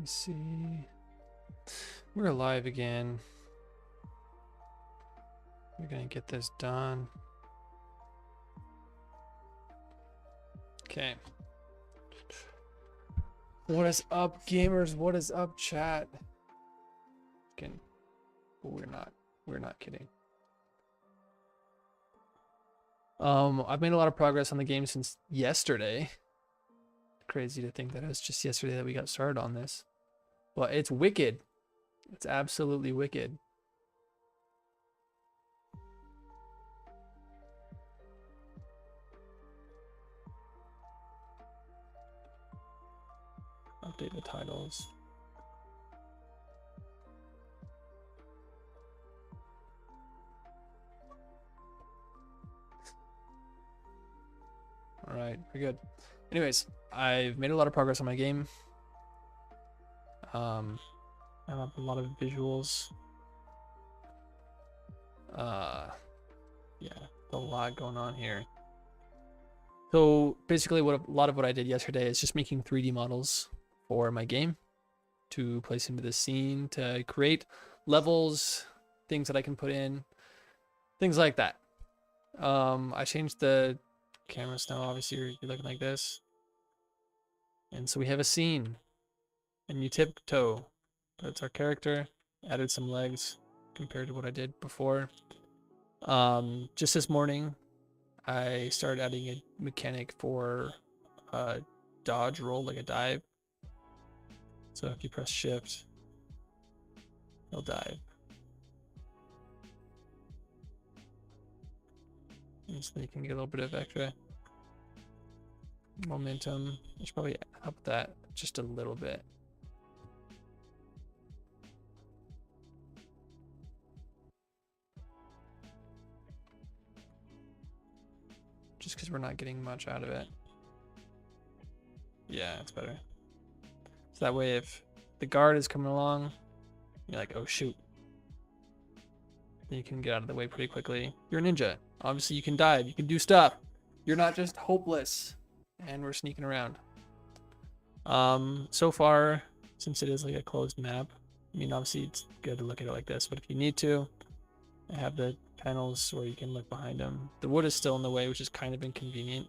me see. We're live again. We're gonna get this done. Okay. What is up, gamers? What is up, chat? Again, but we're not kidding. I've made a lot of progress on the game since yesterday. Crazy to think that it was just yesterday that we got started on this. But it's wicked. It's absolutely wicked. Update the titles. All right, very good. Anyways, I've made a lot of progress on my game. I have a lot of visuals. Yeah, a lot going on here. So basically, a lot of what I did yesterday is just making 3D models for my game to place into the scene, to create levels, things that I can put in, things like that. I changed the cameras now. Obviously, you're looking like this, and so we have a scene, and you tiptoe. That's our character. Added some legs compared to what I did before. Just this morning, I started adding a mechanic for a dodge roll, like a dive. So if you press shift, he'll dive. And so you can get a little bit of extra momentum. I should probably up that just a little bit. Just because we're not getting much out of it. Yeah, it's better. So that way if the guard is coming along, you're like, oh shoot. Then you can get out of the way pretty quickly. You're a ninja. Obviously you can dive, you can do stuff. You're not just hopeless. And we're sneaking around. So far, since it is like a closed map, I mean obviously it's good to look at it like this, but if you need to, I have the panels where you can look behind them. The wood is still in the way, which is kind of inconvenient.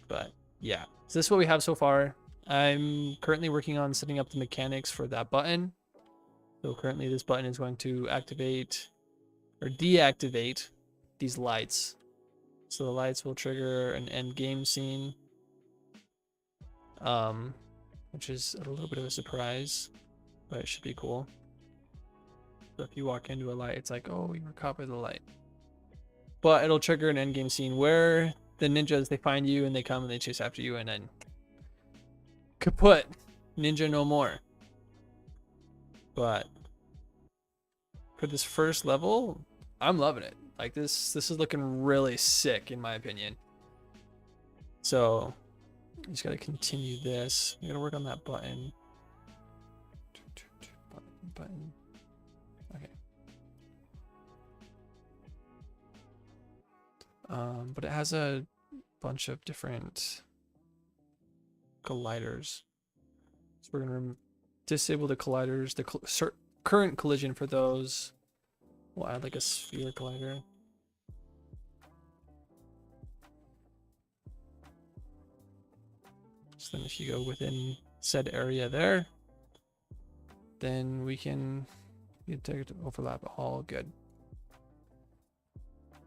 But yeah, so this is what we have so far. I'm currently working on setting up the mechanics for that button. So currently this button is going to activate or deactivate these lights. So the lights will trigger an end game scene, which is a little bit of a surprise, but it should be cool. So if you walk into a light, it's like, oh, you were caught by the light. But it'll trigger an end game scene where the ninjas, they find you and they come and they chase after you, and then kaput, ninja no more. But for this first level, I'm loving it. Like this is looking really sick in my opinion. So you just gotta continue this. You gotta work on that button. Button. Okay. But it has a bunch of different colliders. So we're gonna disable the colliders, the current collision for those. We'll add like a sphere collider. So then if you go within said area there, then we can detect overlap, all good.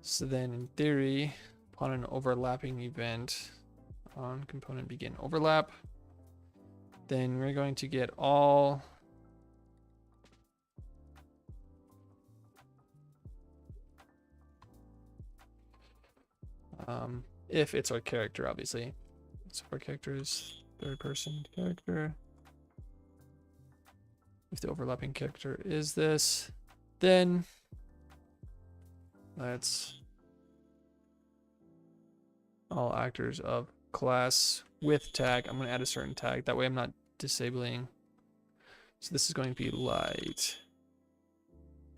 So then in theory, upon an overlapping event on component begin overlap, then we're going to get all if it's our character, obviously. So our character is third person character. If the overlapping character is this, then let's all actors of class with tag. I'm going to add a certain tag. That way I'm not disabling. So this is going to be light.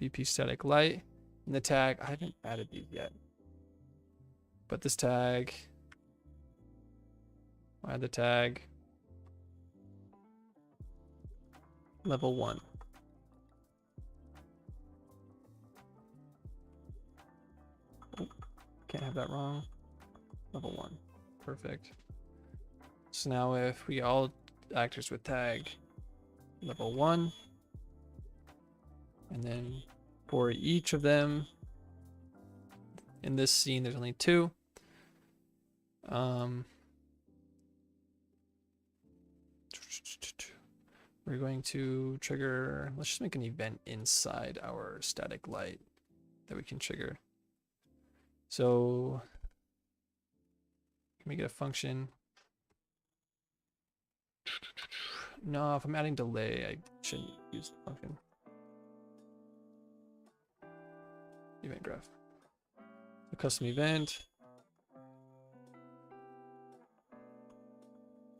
BP static light. And the tag, I haven't added these yet. But this tag, add the tag. level 1. Oh, can't have that wrong. Level 1. Perfect. So now if we all actors with tag level 1, and then for each of them in this scene, there's only 2. We're going to trigger, let's just make an event inside our static light that we can trigger. So can we get a function? No, if I'm adding delay, I shouldn't use the function. Event graph. A custom event.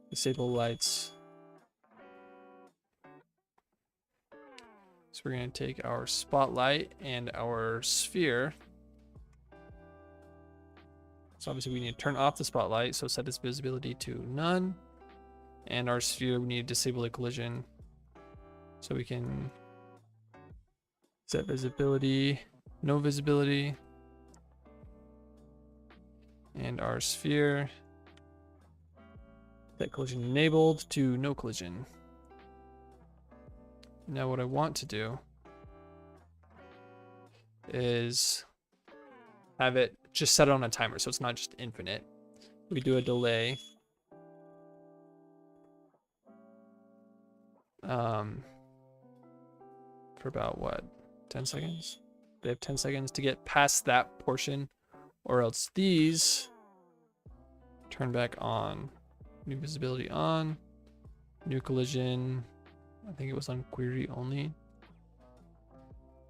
Disable lights. So we're going to take our spotlight and our sphere. So obviously we need to turn off the spotlight, so set its visibility to none. And our sphere, we need to disable the collision. So we can set visibility, no visibility. And our sphere, set collision enabled to no collision. Now what I want to do is have it just set it on a timer, so it's not just infinite. We do a delay. For about what, 10 seconds? They have 10 seconds to get past that portion, or else these turn back on. New visibility on, new collision. I think it was on query only,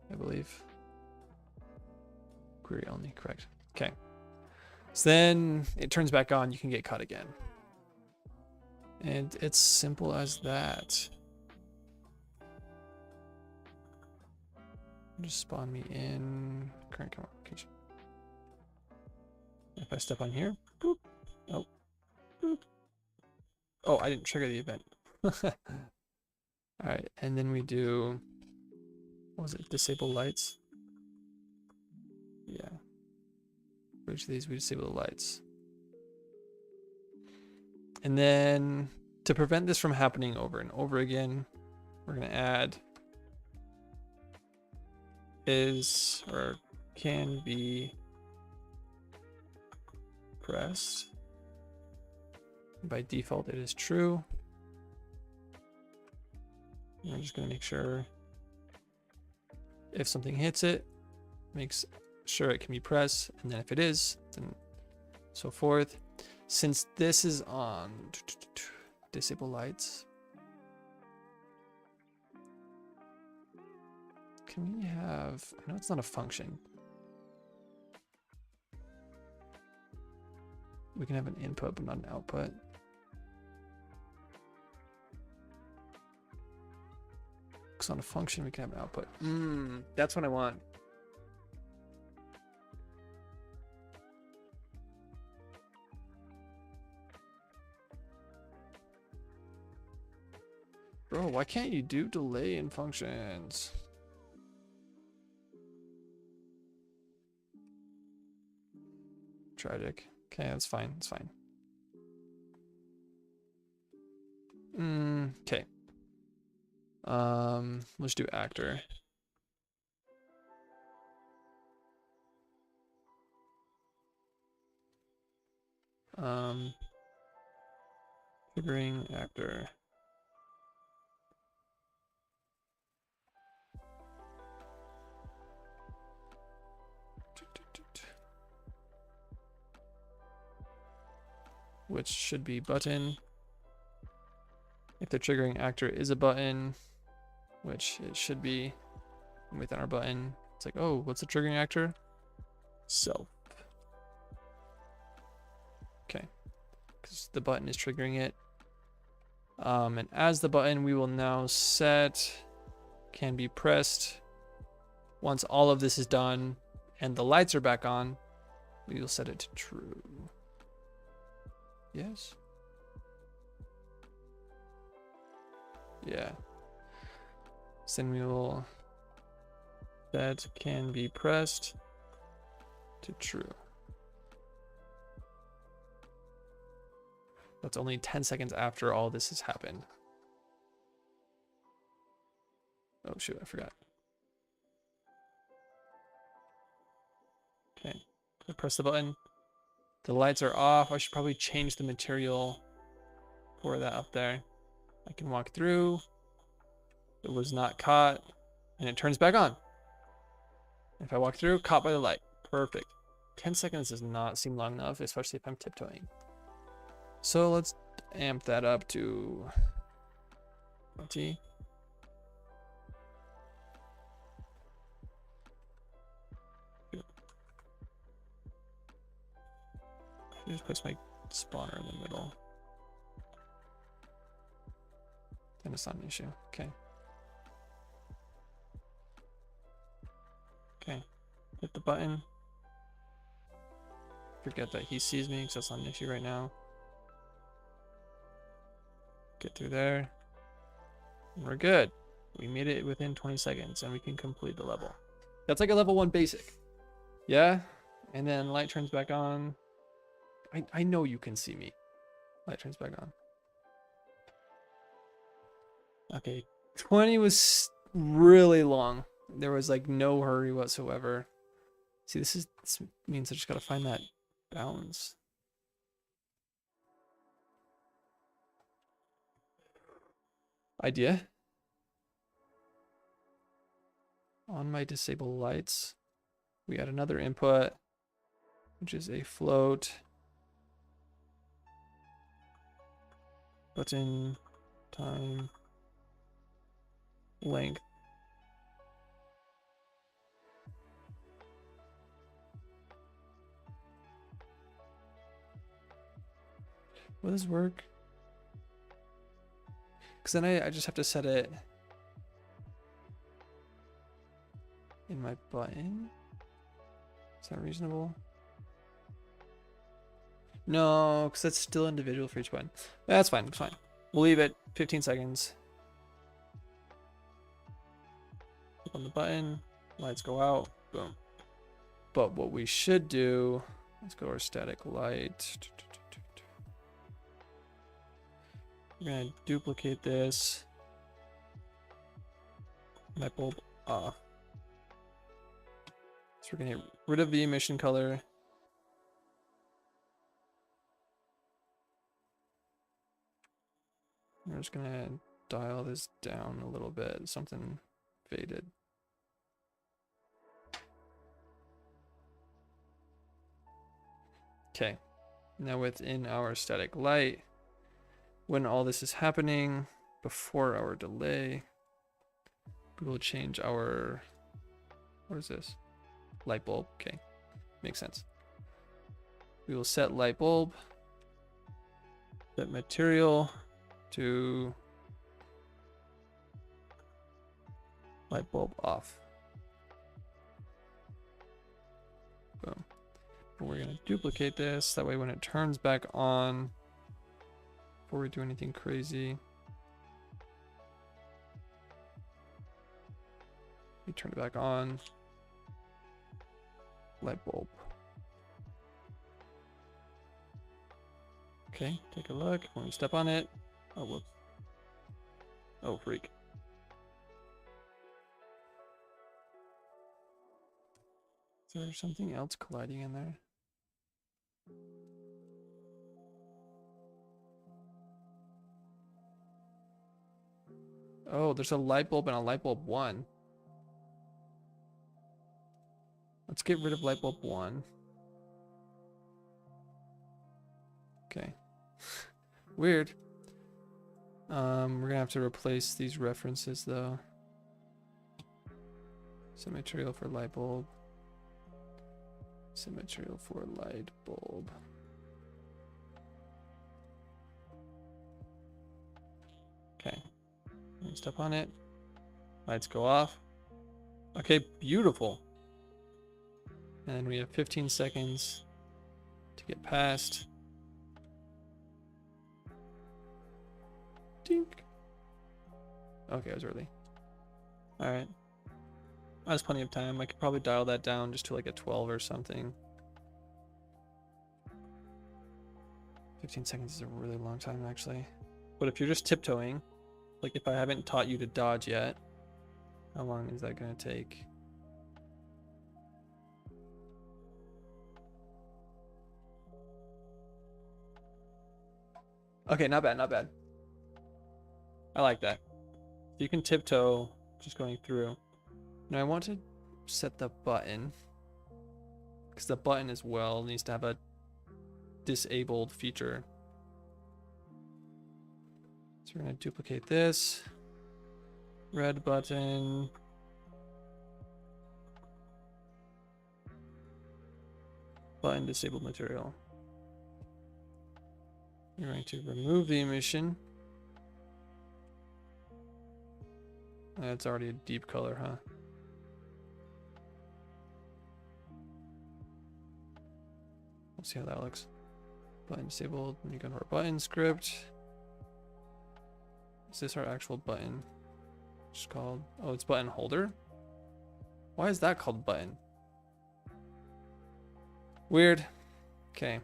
I believe. Query only, correct. Okay. So then it turns back on, you can get cut again. And it's simple as that. Just spawn me in current camera location. If I step on here, boop. Oh, boop. Oh, I didn't trigger the event. All right, and then we do, what was it? Disable lights. Yeah. For each of these, we disable the lights. And then to prevent this from happening over and over again, we're gonna add is or can be pressed. By default, it is true. And I'm just gonna make sure if something hits it, makes sure it can be pressed, and then if it is, then so forth. Since this is on disable lights, can we have, I know it's not a function. We can have an input, but not an output. Because on a function, we can have an output. That's what I want. Bro, why can't you do delay in functions? Tragic. Okay, that's fine. It's fine. Okay. Let's do actor. Triggering actor. Which should be button. If the triggering actor is a button, which it should be within our button, it's like, oh, what's the triggering actor? Self. Okay, because the button is triggering it. And as the button, we will now set can be pressed. Once all of this is done and the lights are back on, we will set it to true. Yes. Yeah. So then we will, that can be pressed to true. That's only 10 seconds after all this has happened. Oh shoot, I forgot. Okay, I press the button. The lights are off. I should probably change the material for that up there. I can walk through. It was not caught, and it turns back on. If I walk through, caught by the light. Perfect. 10 seconds does not seem long enough, especially if I'm tiptoeing. So let's amp that up to 20. I just place my spawner in the middle. Then it's not an issue. Okay. Okay. Hit the button. Forget that he sees me because that's not an issue right now. Get through there. And we're good. We made it within 20 seconds and we can complete the level. That's like a level 1 basic. Yeah? And then light turns back on. I know you can see me. Light turns back on. Okay. 20 was really long. There was like no hurry whatsoever. See, this means I just gotta find that balance. Idea. On my disable lights, we add another input, which is a float. Button, time, length. Will this work? Because then I just have to set it in my button. Is that reasonable? No, because that's still individual for each button. That's fine, it's fine. We'll leave it 15 seconds. Click on the button, lights go out, boom. But what we should do, let's go to our static light. We're gonna duplicate this. Light bulb off. So we're gonna get rid of the emission color. We're just gonna dial this down a little bit, something faded. Okay, now within our static light, when all this is happening, before our delay, we will change our, what is this? Light bulb, okay, makes sense. We will set light bulb, set material to light bulb off. Boom. But we're gonna duplicate this, that way when it turns back on, before we do anything crazy, we turn it back on, light bulb. Okay, take a look. When we step on it, oh whoops. Oh freak. Is there something else colliding in there? Oh, there's a light bulb and a light bulb 1. Let's get rid of light bulb 1. Okay. Weird. We're gonna have to replace these references though. Some material for light bulb. Some material for light bulb. Okay. Step on it. Lights go off. Okay, beautiful. And then we have 15 seconds to get past. Dink. Okay, I was early. Alright. That's plenty of time. I could probably dial that down just to like a 12 or something. 15 seconds is a really long time, actually. But if you're just tiptoeing, like if I haven't taught you to dodge yet, how long is that going to take? Okay, not bad, not bad. I like that. You can tiptoe just going through. Now I want to set the button, because the button as well needs to have a disabled feature. So we're going to duplicate this. Red button. Button disabled material. We're going to remove the emission. That's already a deep color, huh? We'll see how that looks. Button disabled. When you go to our button script. Is this our actual button? It's called, oh, it's button holder. Why is that called button? Weird. Okay.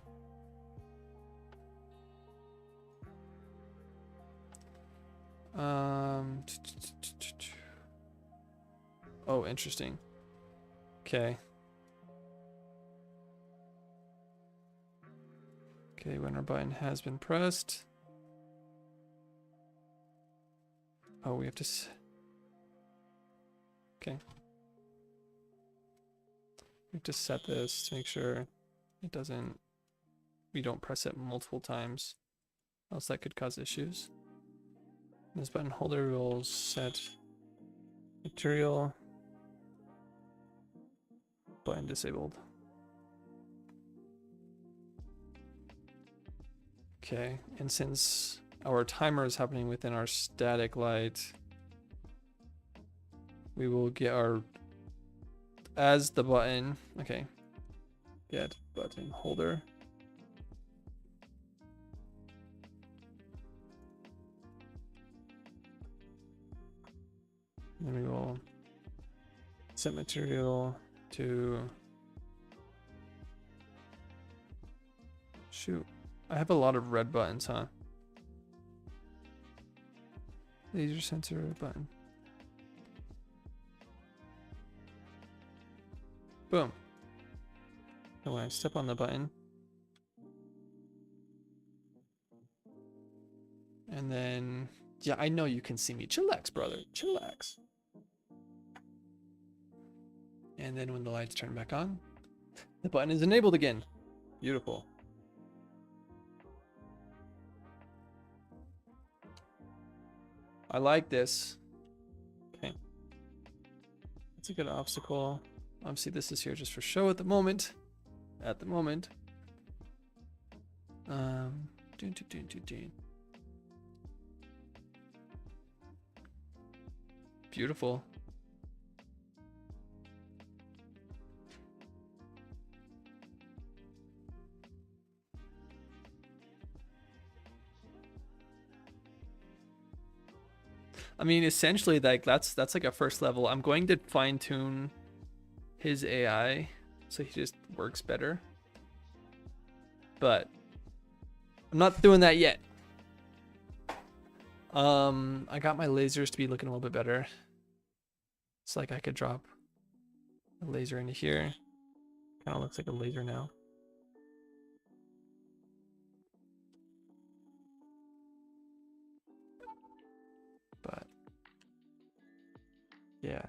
Oh, interesting. Okay. Okay, when our button has been pressed. Oh, we have to. Okay. We have to set this to make sure it doesn't. We don't press it multiple times, else that could cause issues. This button holder will set material button disabled. Okay, and since our timer is happening within our static light, we will get our as the button. Okay, get button holder. Then we will set material to shoot. I have a lot of red buttons, huh? Laser sensor button. Boom. And when I step on the button, and then, yeah, I know you can see me. Chillax, brother. Chillax. And then when the lights turn back on, the button is enabled again. Beautiful. I like this. Okay. That's a good obstacle. Obviously, this is here just for show at the moment. At the moment. Beautiful. I mean, essentially, like that's like a first level. I'm going to fine tune his AI so he just works better, but I'm not doing that yet. I got my lasers to be looking a little bit better. It's like I could drop a laser into here. Kind of looks like a laser now. But yeah.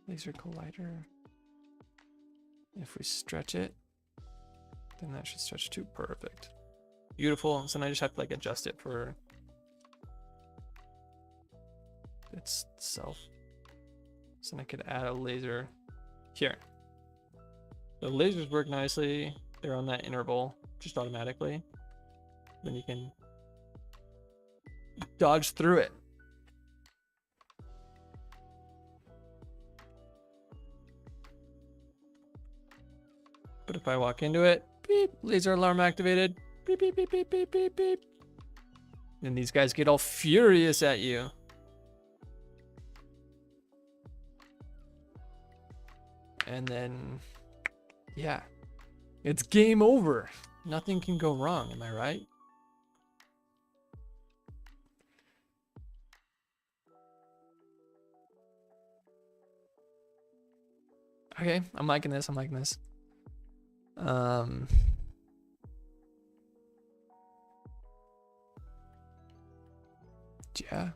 Laser collider. If we stretch it, then that should stretch too. Perfect. Beautiful. So now I just have to like adjust it for itself. So I could add a laser here. The lasers work nicely. They're on that interval just automatically. Then you can dodge through it. But if I walk into it, beep, laser alarm activated. Beep, beep, beep, beep, beep, beep, beep. And these guys get all furious at you. And then, yeah, it's game over. Nothing can go wrong, am I right? Okay, I'm liking this, I'm liking this. Yeah.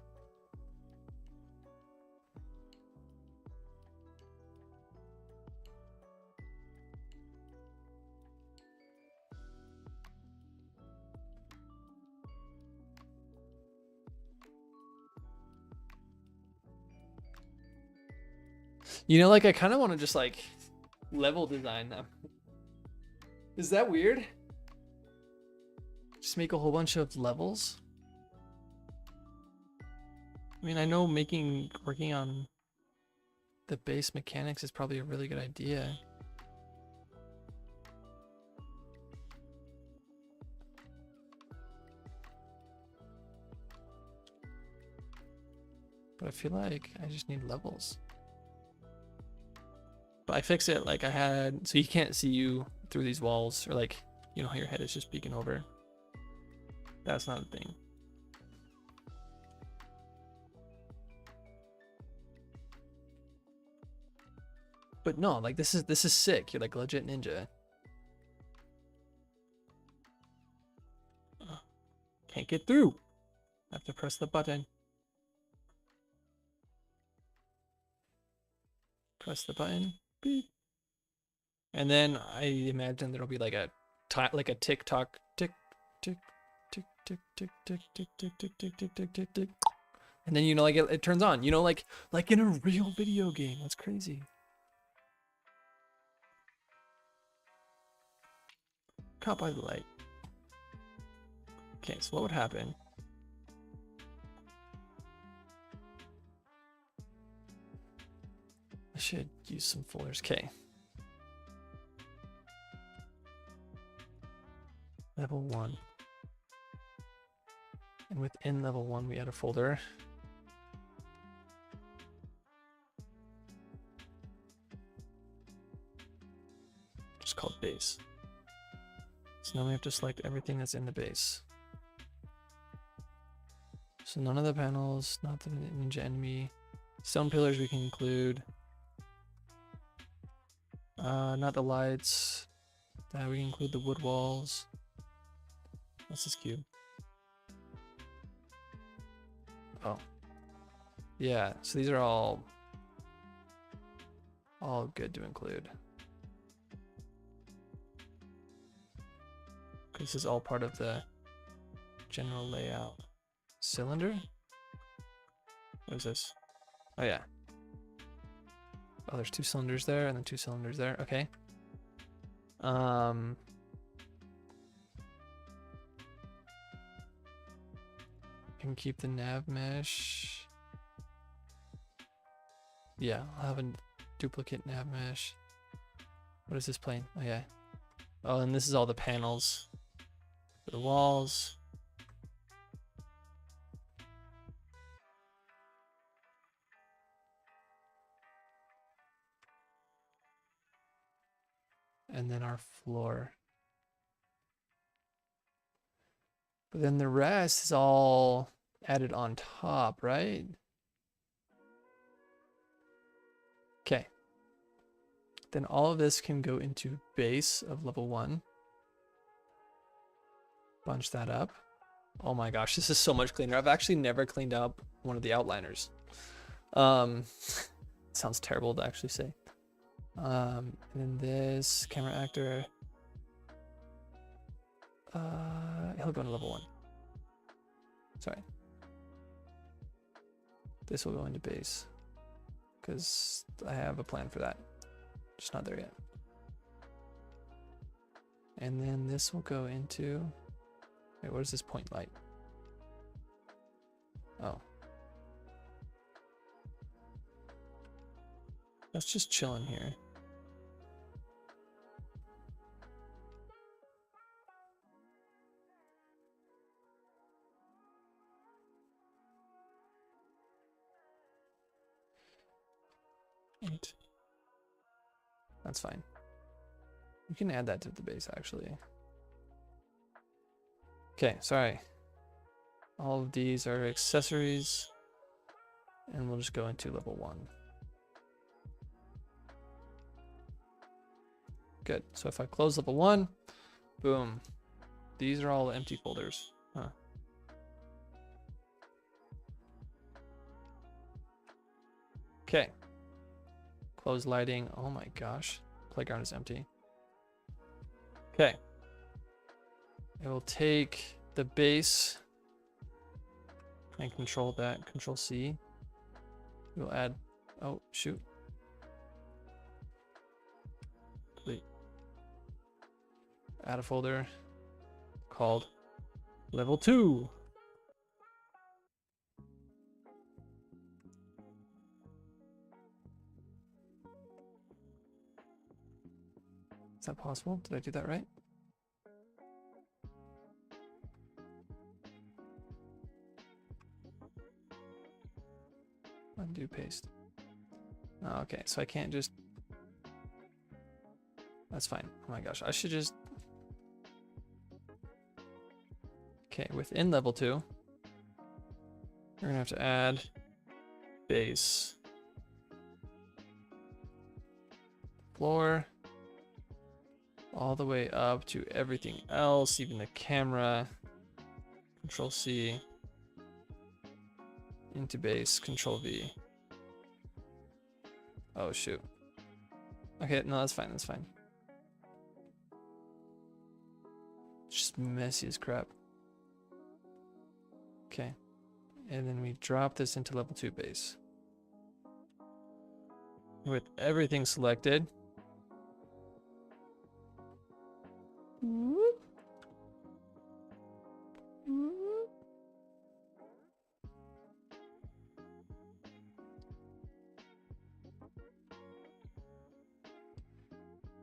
You know, like, I kind of want to just, like, level design them. Is that weird? Just make a whole bunch of levels? I mean, I know working on the base mechanics is probably a really good idea. But I feel like I just need levels. But I fix it like I had, so you can't see you through these walls, or like, you know how your head is just peeking over. That's not a thing. But no, like this is sick. You're like legit ninja. Can't get through. I have to press the button. Press the button. Beep. And then I imagine there'll be like a tick-tock, tick, tick, tick, tick, tick, tick, tick, tick, tick, tick, tick, tick, tick, tick. And then, you know, like it turns on, you know, like in a real video game. That's crazy. Caught by the light. Okay, so what would happen? I should use some folders. Okay. Level 1. And within level 1, we add a folder. Just called base. So now we have to select everything that's in the base. So none of the panels, not the ninja enemy. Stone pillars we can include. Not the lights. That we can include the wood walls. What's this cube? Oh. Yeah, so these are all good to include. This is all part of the general layout. Cylinder? What is this? Oh yeah. Oh, there's 2 cylinders there and then 2 cylinders there. Okay. Can keep the nav mesh. Yeah, I'll have a duplicate nav mesh. What is this plane? Oh yeah. Oh, and this is all the panels for the walls. And then our floor. But then the rest is all added on top, right? Okay. Then all of this can go into base of level 1. Bunch that up. Oh my gosh, this is so much cleaner. I've actually never cleaned up one of the outliners. Sounds terrible to actually say. And then this camera actor. He'll go into level 1. Sorry. This will go into base. Because I have a plan for that. Just not there yet. And then this will go into... Wait, what is this point light? Oh. Let's just chill in here. 8. That's fine. You can add that to the base, actually. Okay, sorry. All of these are accessories. And we'll just go into level 1. Good. So if I close level 1, boom. These are all empty folders. Huh. Okay. Close lighting. Oh my gosh. Playground is empty. Okay. It will take the base and control that. Control C. We'll add. Oh, shoot. Delete. Add a folder called level 2. Is that possible? Did I do that right? Undo paste. Oh, okay, so I can't just. That's fine. Oh my gosh, I should just. Okay, within level 2, we're gonna have to add base, floor, all the way up to everything else, even the camera. Control C, into base, Control V. Oh shoot. Okay, no, that's fine, that's fine. It's just messy as crap. Okay, and then we drop this into level 2 base. With everything selected.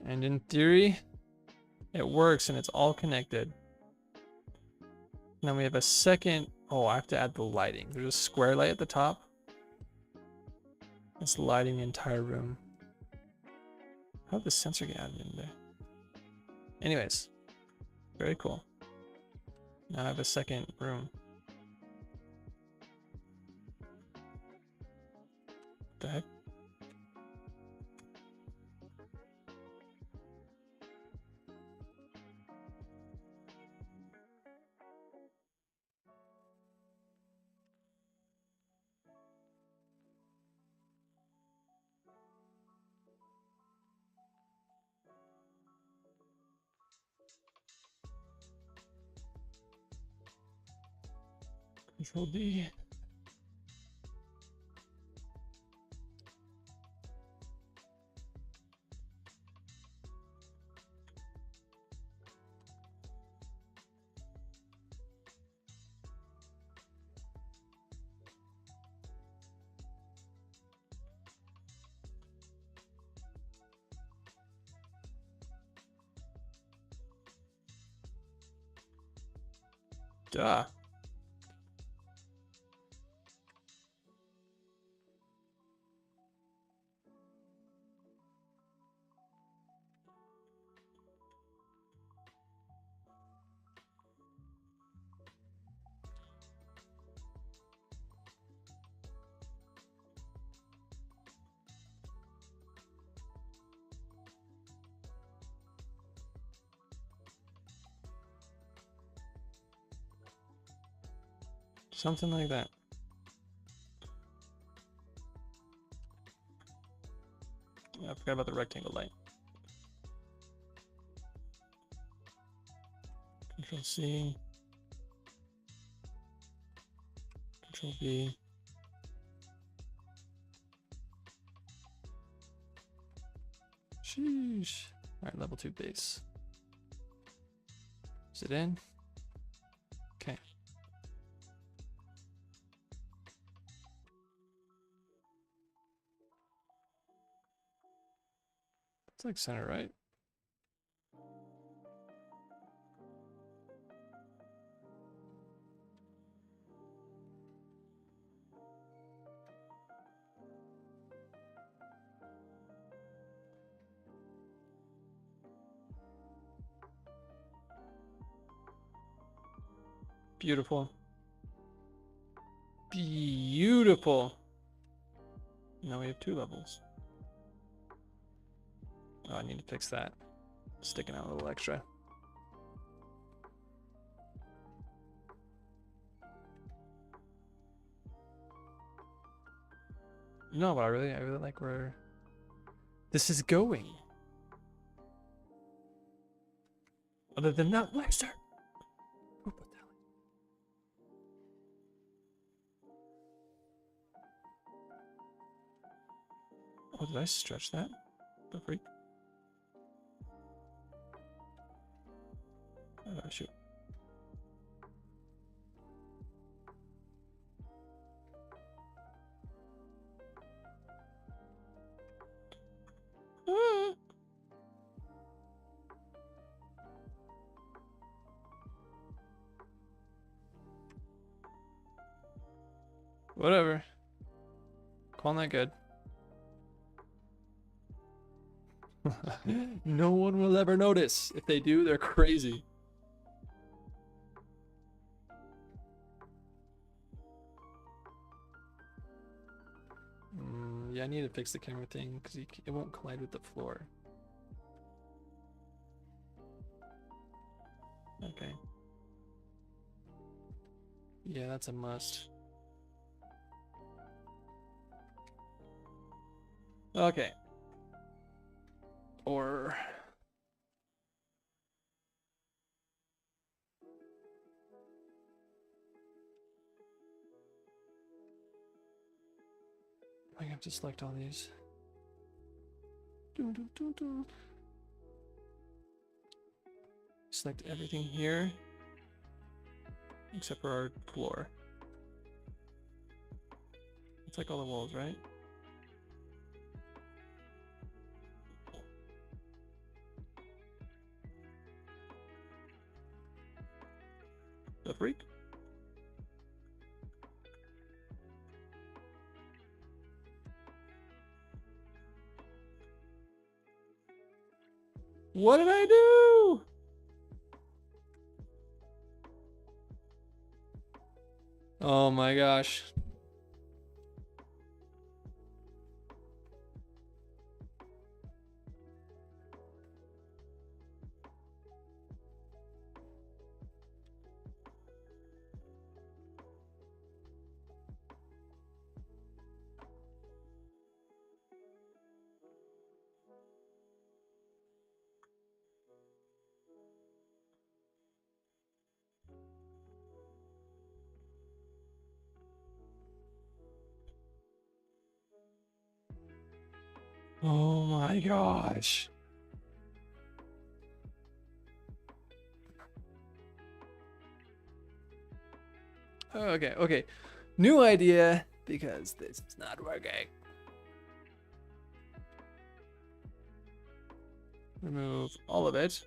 And in theory, it works and it's all connected. Now we have a second. Oh, I have to add the lighting. There's a square light at the top. It's lighting the entire room. How did the sensor get added in there? Anyways, very cool. Now I have a second room. What the heck? Control D. Duh. Something like that. Yeah, I forgot about the rectangle light. Control C. Control V. Sheesh. Alright, level 2 base. Is it in? Okay. It's like center, right? Beautiful. Beautiful. Now we have 2 levels. Oh, I need to fix that. Sticking out a little extra. No, but I really like where this is going. Other than that, Lester. Who put that? Oh, did I stretch that? The freak. Oh, shoot. Ah. Whatever. Calling that good. No one will ever notice. If they do, they're crazy. Yeah, I need to fix the camera thing because it won't collide with the floor. Okay. Yeah, that's a must. Okay. Or... I have to select all these. Select everything here. Except for our floor. It's like all the walls, right? The freak? What did I do? Oh my gosh. Oh my gosh. Okay, okay. New idea because this is not working. Remove all of it.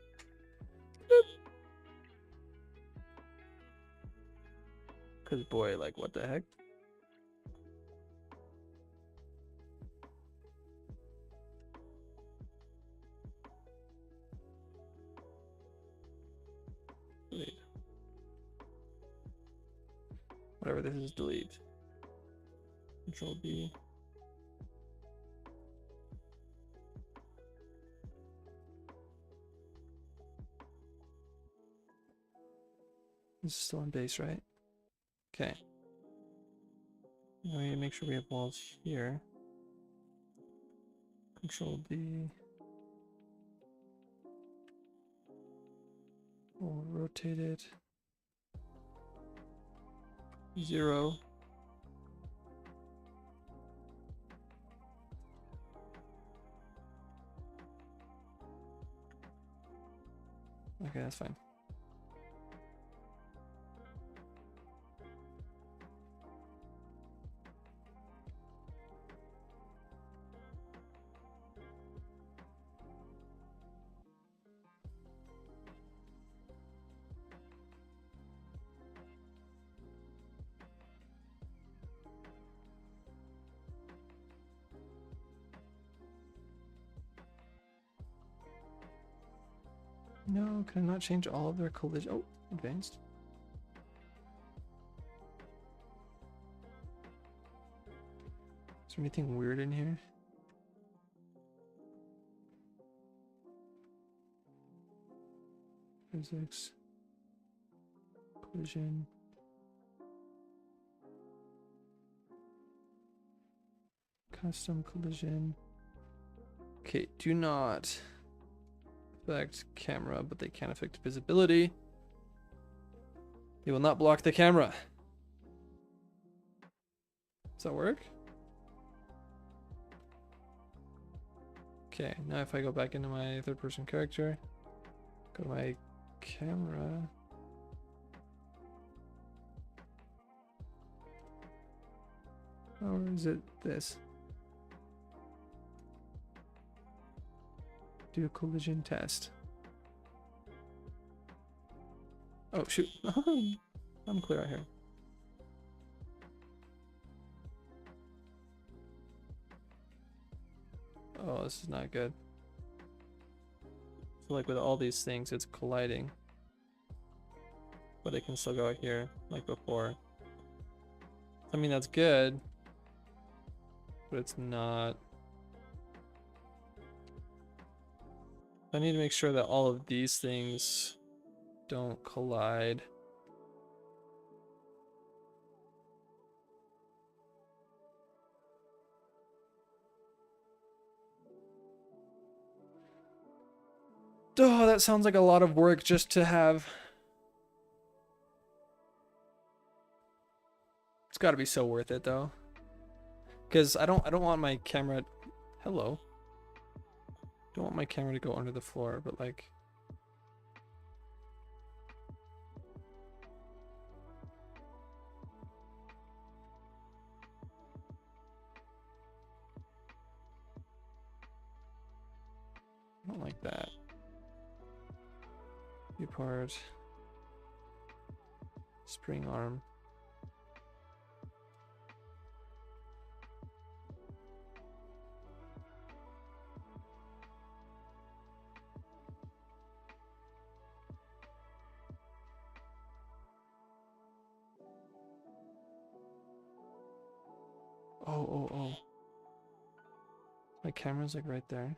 Because boy, like what the heck? Delete. Whatever this is, delete. Control B. This is still on base, right? Okay. Now we need to make sure we have walls here. Control B. We'll rotate it. 0. Okay, that's fine. No, can I not change all of their collision? Oh, advanced. there anything weird in here? Physics. Collision. Custom collision. Okay, do not affect camera, but they can affect visibility. They will not block the camera. Does that work? Okay, now if I go back into my third person character, go to my camera. Or is it this? Do a collision test. Oh shoot. I'm clear out here. Oh, this is not good. So like with all these things, it's colliding. But it can still go out here like before. I mean, that's good. But it's not. I need to make sure that all of these things don't collide. Oh, that sounds like a lot of work just to have. It's got to be so worth it though. Because I don't want my camera. Hello. Don't want my camera to go under the floor, but like. I don't like that. Viewport. Spring arm. Oh. My camera's like right there.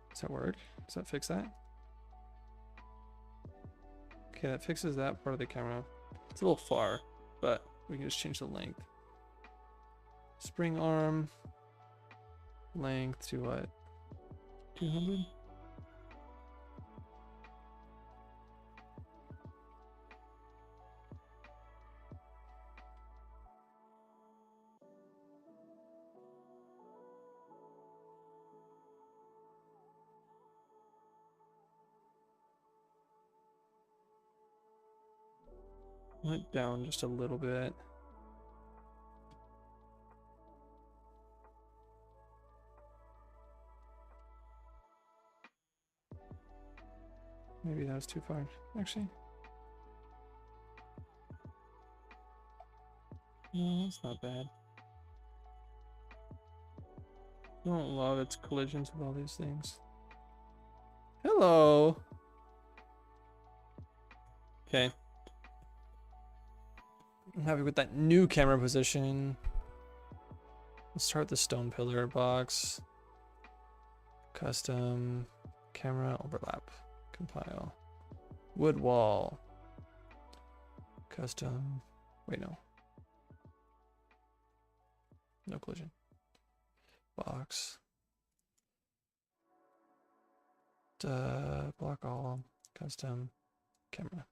Does that work? Does that fix that? Okay, that fixes that part of the camera. It's a little far, but we can just change the length. Spring arm. Length to what? 200? Went down just a little bit. Maybe that was too far, actually. No, it's not bad. Don't love its collisions with all these things. Hello. Okay. I'm happy with that new camera position. Let's start the stone pillar box. Custom camera overlap. Compile. Wood wall. Custom. Wait, no. No collision. Box. Block all. Custom camera.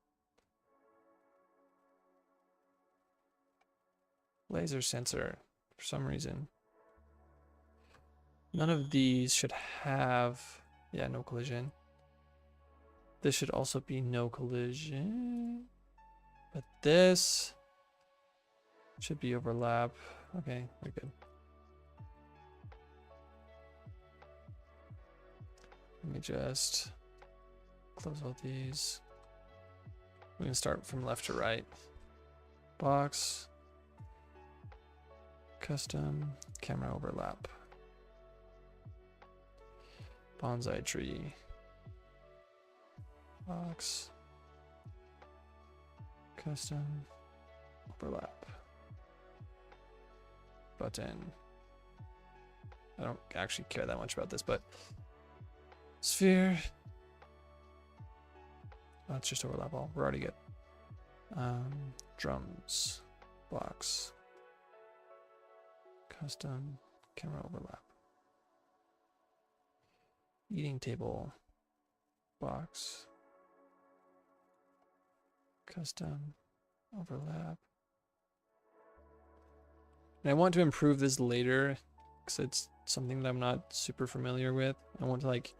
Laser sensor, for some reason. None of these should have, yeah, no collision. This should also be no collision. But this should be overlap. Okay, we're good. Let me just close all these. We can start from left to right. Box. Custom camera overlap. Bonsai tree. Box. Custom. Overlap. Button. I don't actually care that much about this, but sphere. Oh, it's just overlap all. We're already good. Drums. Box. Custom. Camera overlap. Eating table. Box. Custom. Overlap. And I want to improve this later because it's something that I'm not super familiar with. I want to like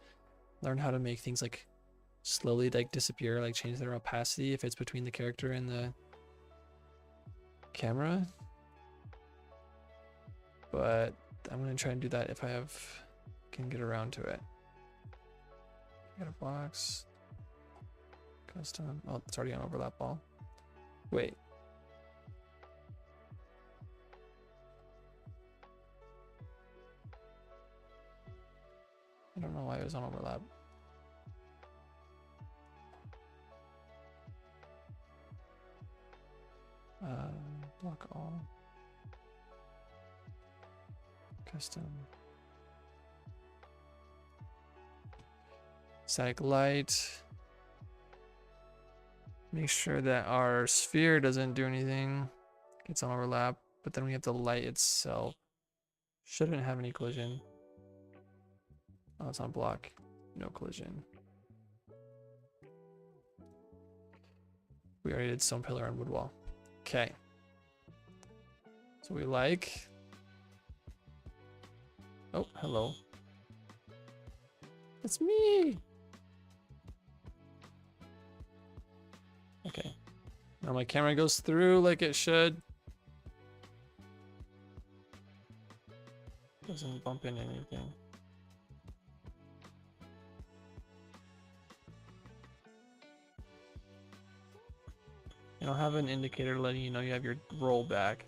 learn how to make things like slowly like disappear, like change their opacity if it's between the character and the camera. But I'm gonna try and do that if I can get around to it. Got a box. Custom. Oh, it's already on overlap ball. Wait. I don't know why it was on overlap. Block all. Custom. Static light. Make sure that our sphere doesn't do anything. It's on overlap, but then we have the light itself. Shouldn't have any collision. Oh, it's on block. No collision. We already did stone pillar and wood wall. Okay. So we like. Oh, hello. It's me. Okay. Now my camera goes through like it should. Doesn't bump into anything. You don't have an indicator letting you know you have your roll back.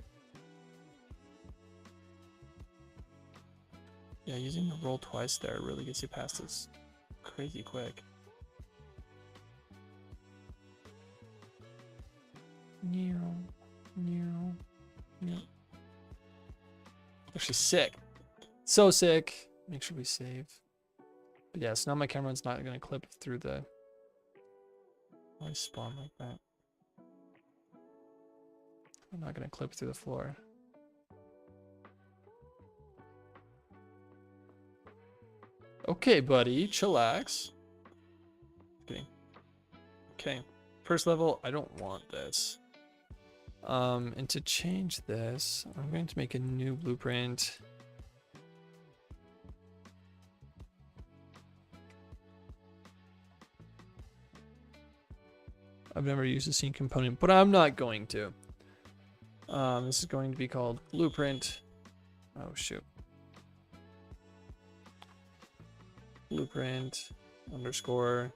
Yeah, using the roll twice there really gets you past this crazy quick. Actually sick. So sick. Make sure we save. But yeah, so now my camera's not gonna clip through the why spawn like that. I'm not gonna clip through the floor. Okay, buddy, chillax. Kidding. Okay, first level, I don't want this. And to change this, I'm going to make a new blueprint. I've never used a scene component, but I'm not going to. This is going to be called blueprint. Oh shoot. Blueprint underscore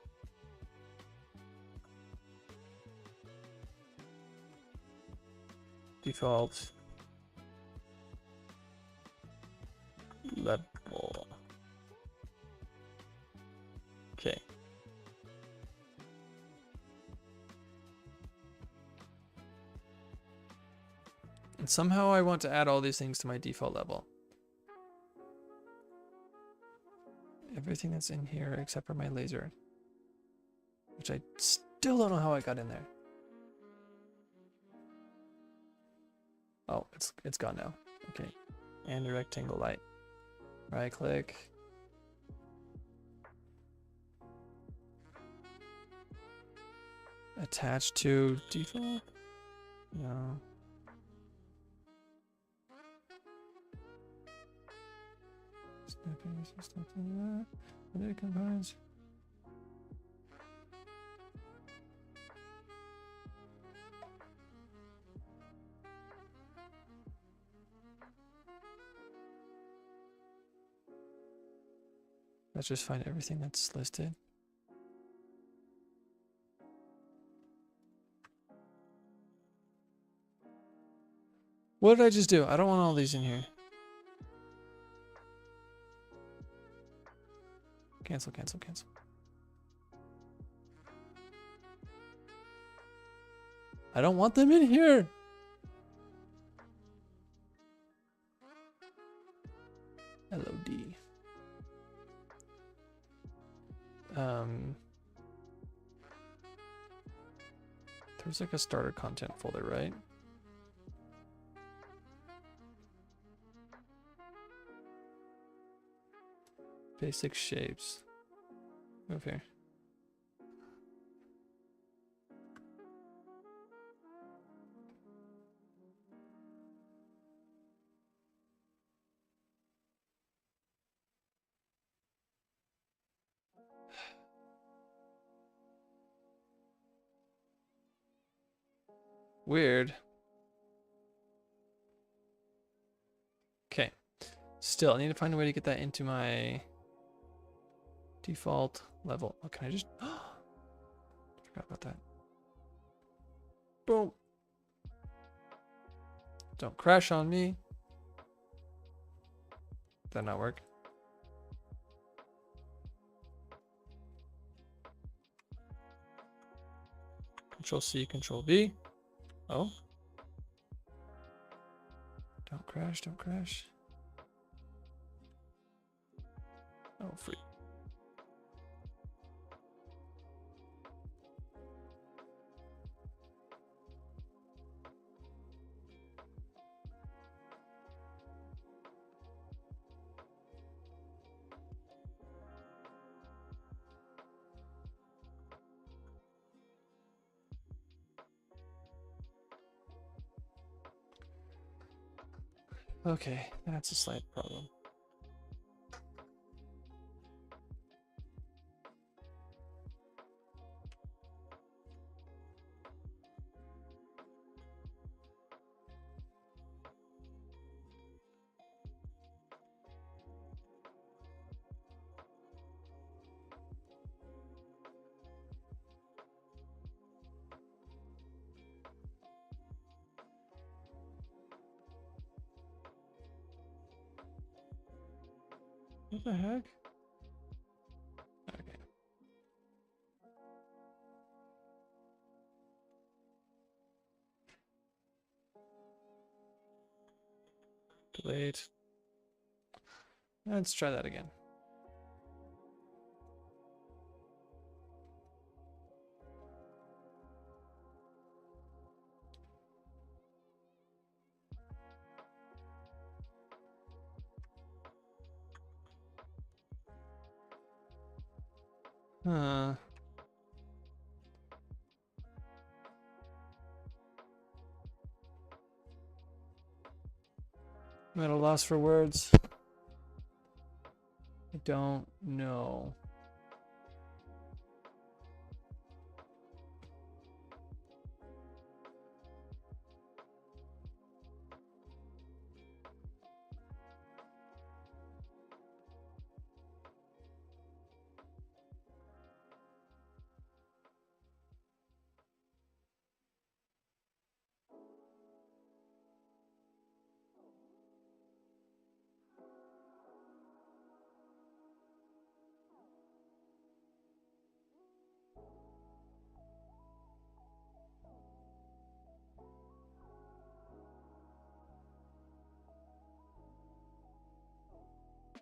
default level. Okay. And somehow I want to add all these things to my default level. Everything that's in here except for my laser, which I still don't know how I got in there. Oh, it's gone now. Okay. And the rectangle light. Right click. Attach to default? No. It combines. Let's just find everything that's listed. What did I just do? I don't want all these in here. Cancel, cancel, cancel. I don't want them in here. LOD. There's like a starter content folder, right? Basic shapes. Move here. Weird. Okay. Still, I need to find a way to get that into my default level. Oh, can I just... Forgot about that. Boom. Don't crash on me. Did that not work? Control C, Control V. Oh. Don't crash, don't crash. Oh, free. Okay, that's a slight problem. What the heck? Okay. Delayed. Let's try that again. I'm at a loss for words. I don't know.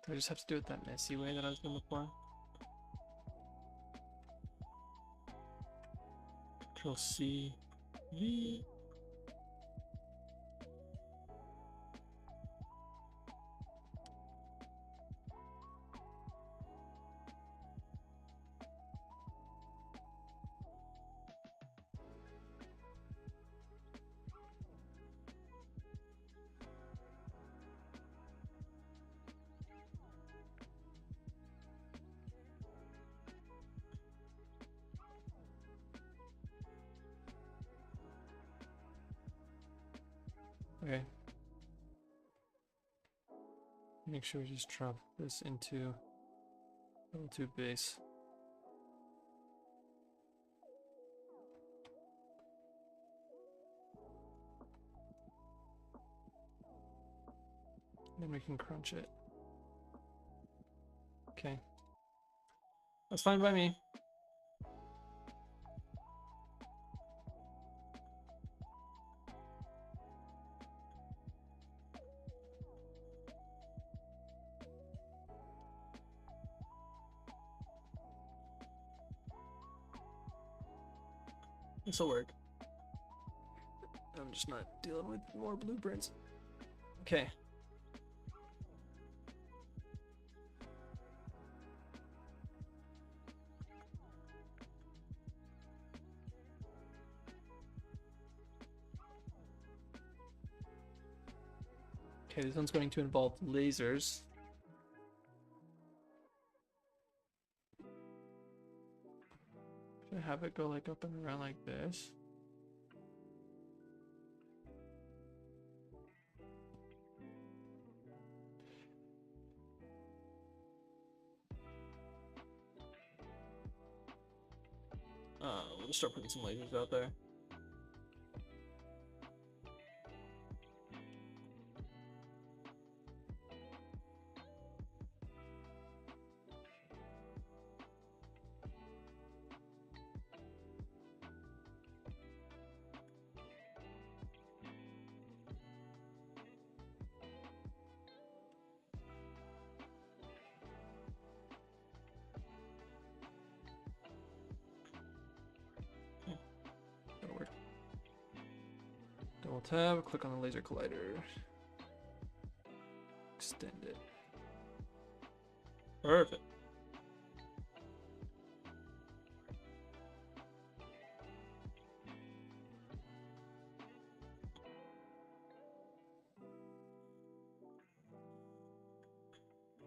Do I just have to do it that messy way that I was doing before? Control C, V. Okay. Make sure we just drop this into level 2 base. Then we can crunch it. Okay. That's fine by me. This'll work. I'm just not dealing with more blueprints. Okay. Okay, this one's going to involve lasers. Should I have it go like up and around like this? We'll just start putting some lasers out there. That'll work. Double tab, click on the laser collider. Extend it. Perfect.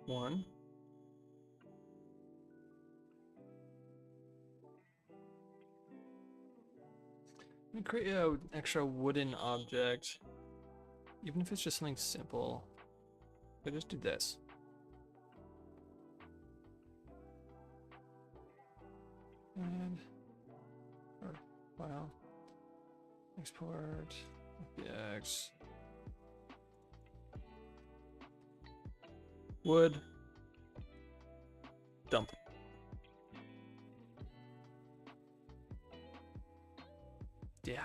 One. I'm gonna create an extra wooden object, even if it's just something simple. I just do this. And file, export, FBX, wood, dump. Yeah,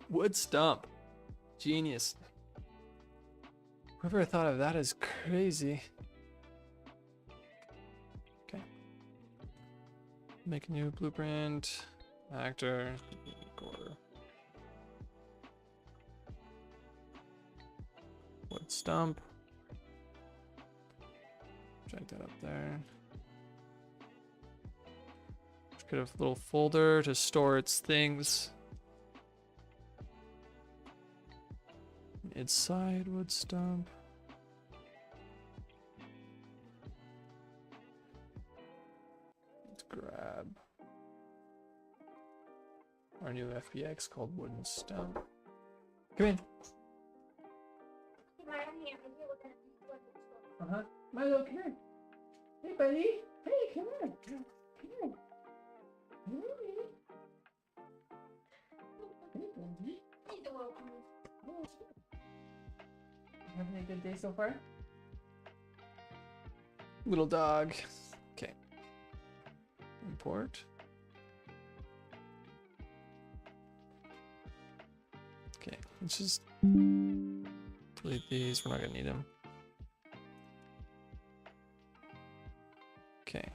wood stump, genius. Whoever thought of that is crazy. Okay. Make a new blueprint, actor, quarter. Wood stump. Drag that up there. Just get a little folder to store its things. Inside wood stump. Let's grab our new FBX called wooden stump. Come in. Uh-huh. Milo, come here. Hey, buddy. Hey, come here. Come here. Hey. Hey, buddy. Having a good day so far? Little dog. Okay. Import. Okay, let's just delete these. We're not gonna need them. Okay.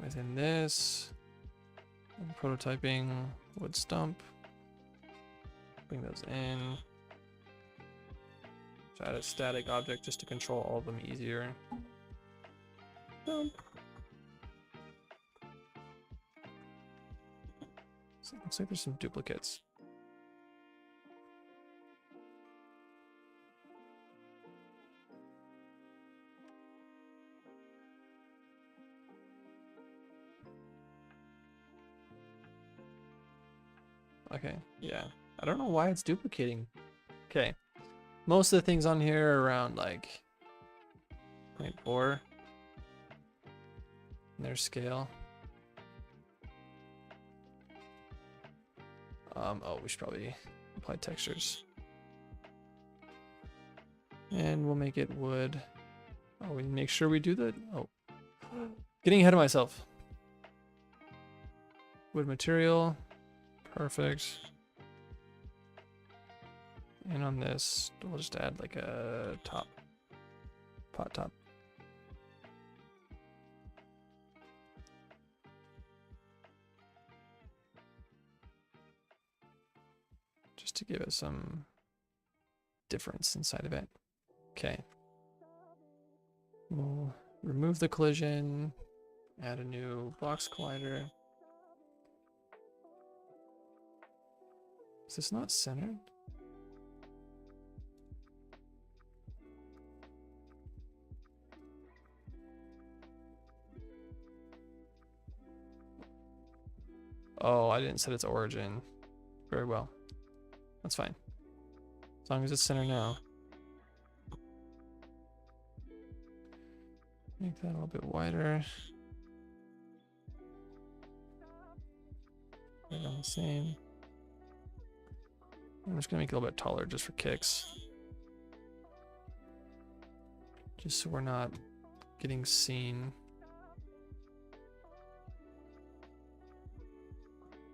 Within this, I'm prototyping wood stump. Bring those in. Add a static object just to control all of them easier. Dump. So it looks like there's some duplicates. Okay, yeah. I don't know why it's duplicating. Okay. Most of the things on here are around like 0.4 in their scale. Oh, we should probably apply textures. And we'll make it wood. Oh, we make sure we do the, oh. Getting ahead of myself. Wood material, perfect. And on this, we'll just add like a top, pot top. just to give it some difference inside of it. Okay. We'll remove the collision, add a new box collider. Is this not centered? Oh, I didn't set its origin. Very well. That's fine. As long as it's centered now. Make that a little bit wider. Right on the same. I'm just gonna make it a little bit taller just for kicks. Just so we're not getting seen.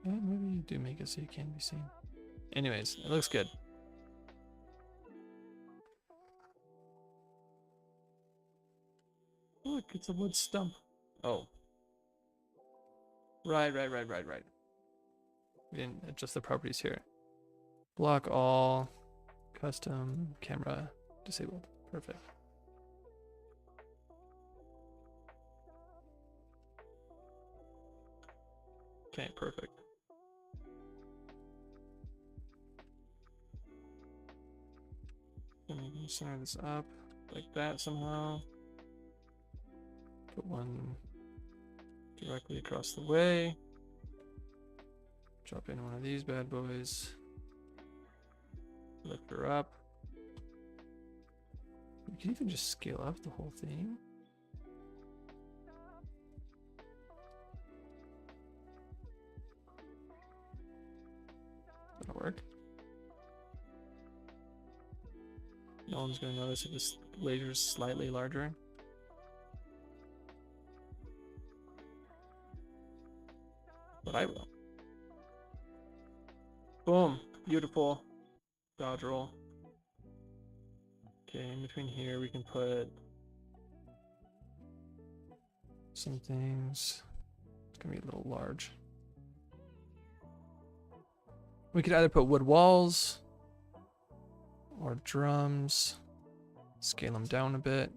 Maybe you do make it so you can be seen. Anyways, it looks good. Look, it's a wood stump. Oh. Right. We didn't adjust the properties here. Block all, custom, camera, disabled. Perfect. Okay, perfect. Then we can center this up like that somehow. Put one directly across the way. Drop in one of these bad boys. Lift her up. You can even just scale up the whole thing. That'll work. No one's gonna notice if this laser is slightly larger. But I will. Boom. Beautiful. Dodge roll. Okay, in between here we can put some things. It's gonna be a little large. We could either put wood walls or drums. Scale them down a bit.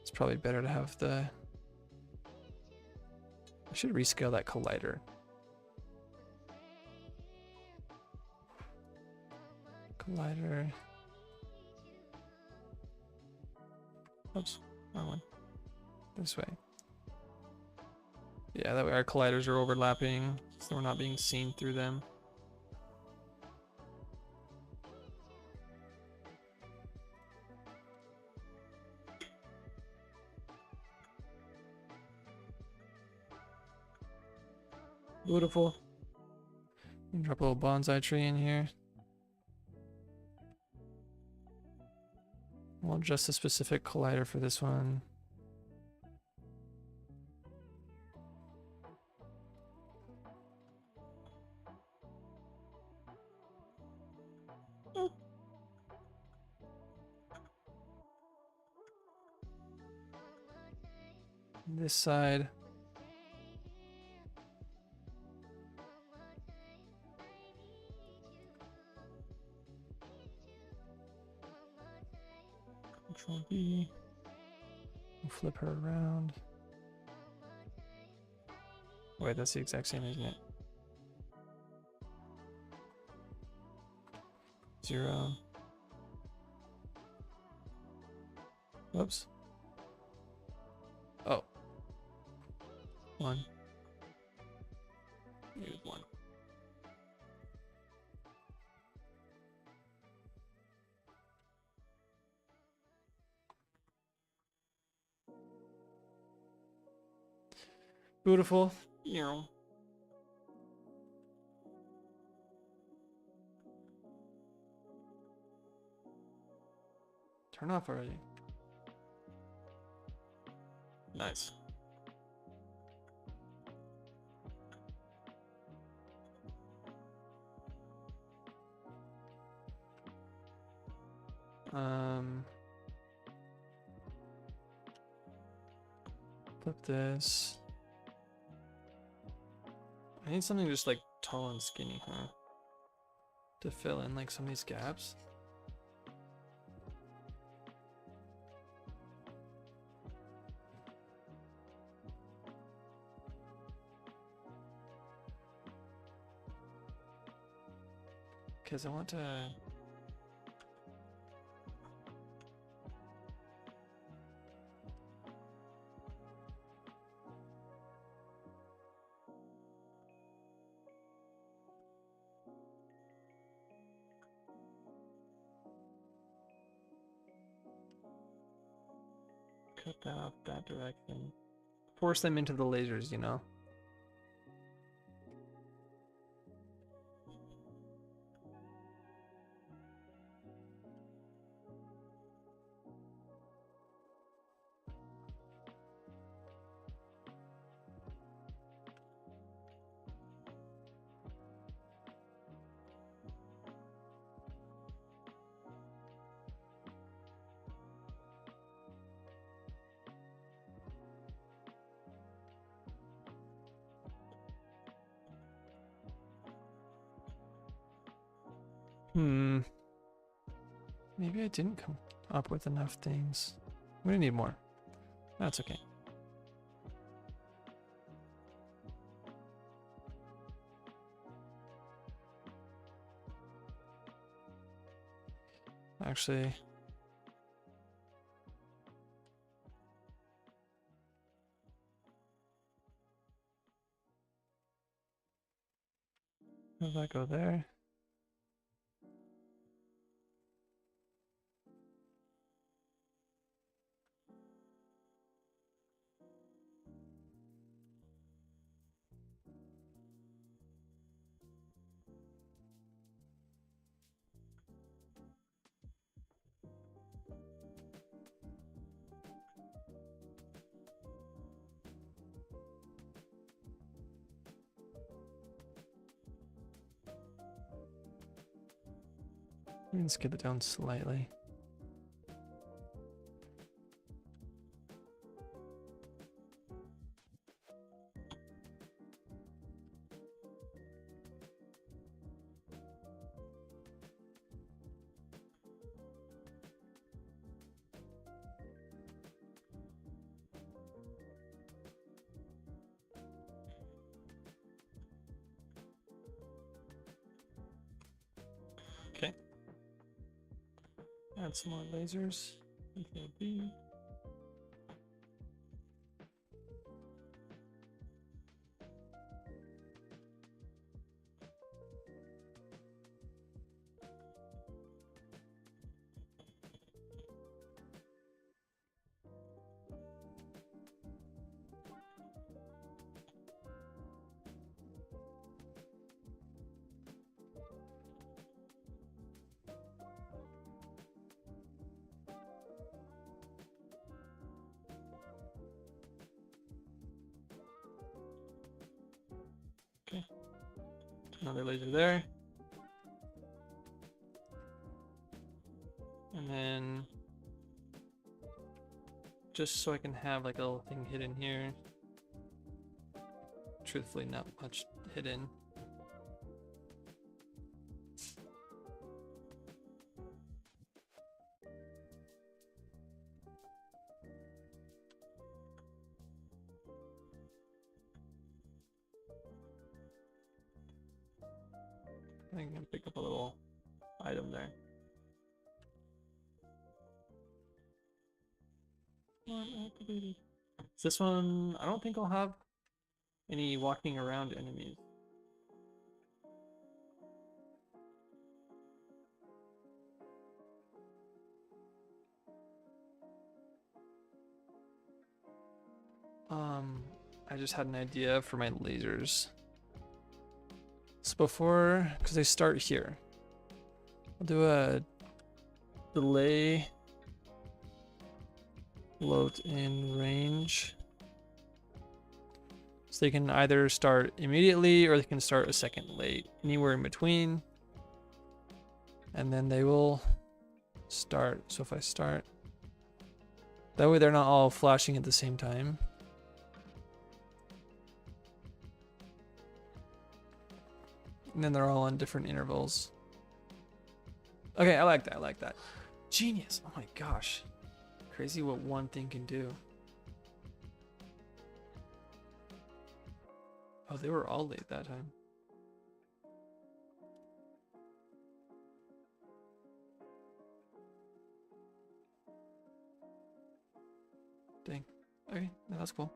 It's probably better to have the... I should rescale that collider. Collider. Oops, wrong one. This way. Yeah, that way our colliders are overlapping, so we're not being seen through them. Beautiful. Drop a little bonsai tree in here. We'll adjust a specific collider for this one. This side. Control V. We'll flip her around. Wait, that's the exact same, isn't it? 0. Whoops. Oh. 1. Use 1. Beautiful. Turn off already. Nice. Flip this. I need something just like tall and skinny, huh? To fill in like some of these gaps. Because I want to... cut that off that direction. Force them into the lasers, you know? Maybe I didn't come up with enough things. We need more. That's okay. Actually, how does that go there? We can skip it down slightly. Okay. Add some more lasers. Control B. Okay. Another laser there. And then just so I can have like a little thing hidden here. Truthfully, not much hidden. I think I'm gonna pick up a little item there. Activated. This one, I don't think I'll have any walking around enemies. I just had an idea for my lasers. So before, because they start here, I'll do a delay float in range. So they can either start immediately or they can start a second late, anywhere in between. And then they will start. So if I start, that way they're not all flashing at the same time. And then they're all on different intervals. Okay, I like that. I like that. Genius. Oh my gosh. Crazy what one thing can do. Oh, they were all late that time. Dang. Okay, no, that's cool.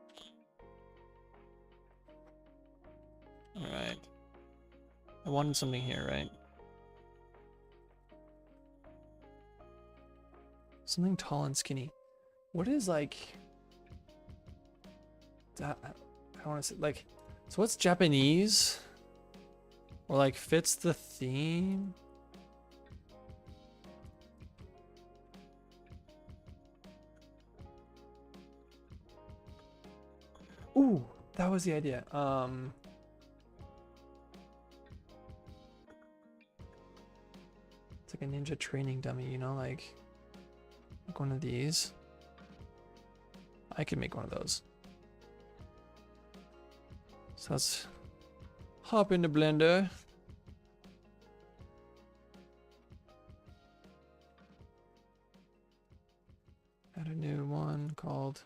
Alright. I wanted something here, right? Something tall and skinny. What is like... I want to say, like... So what's Japanese? Or like fits the theme? Ooh, that was the idea. It's like a ninja training dummy, you know, like one of these. I could make one of those. So let's hop into Blender. Add a new one called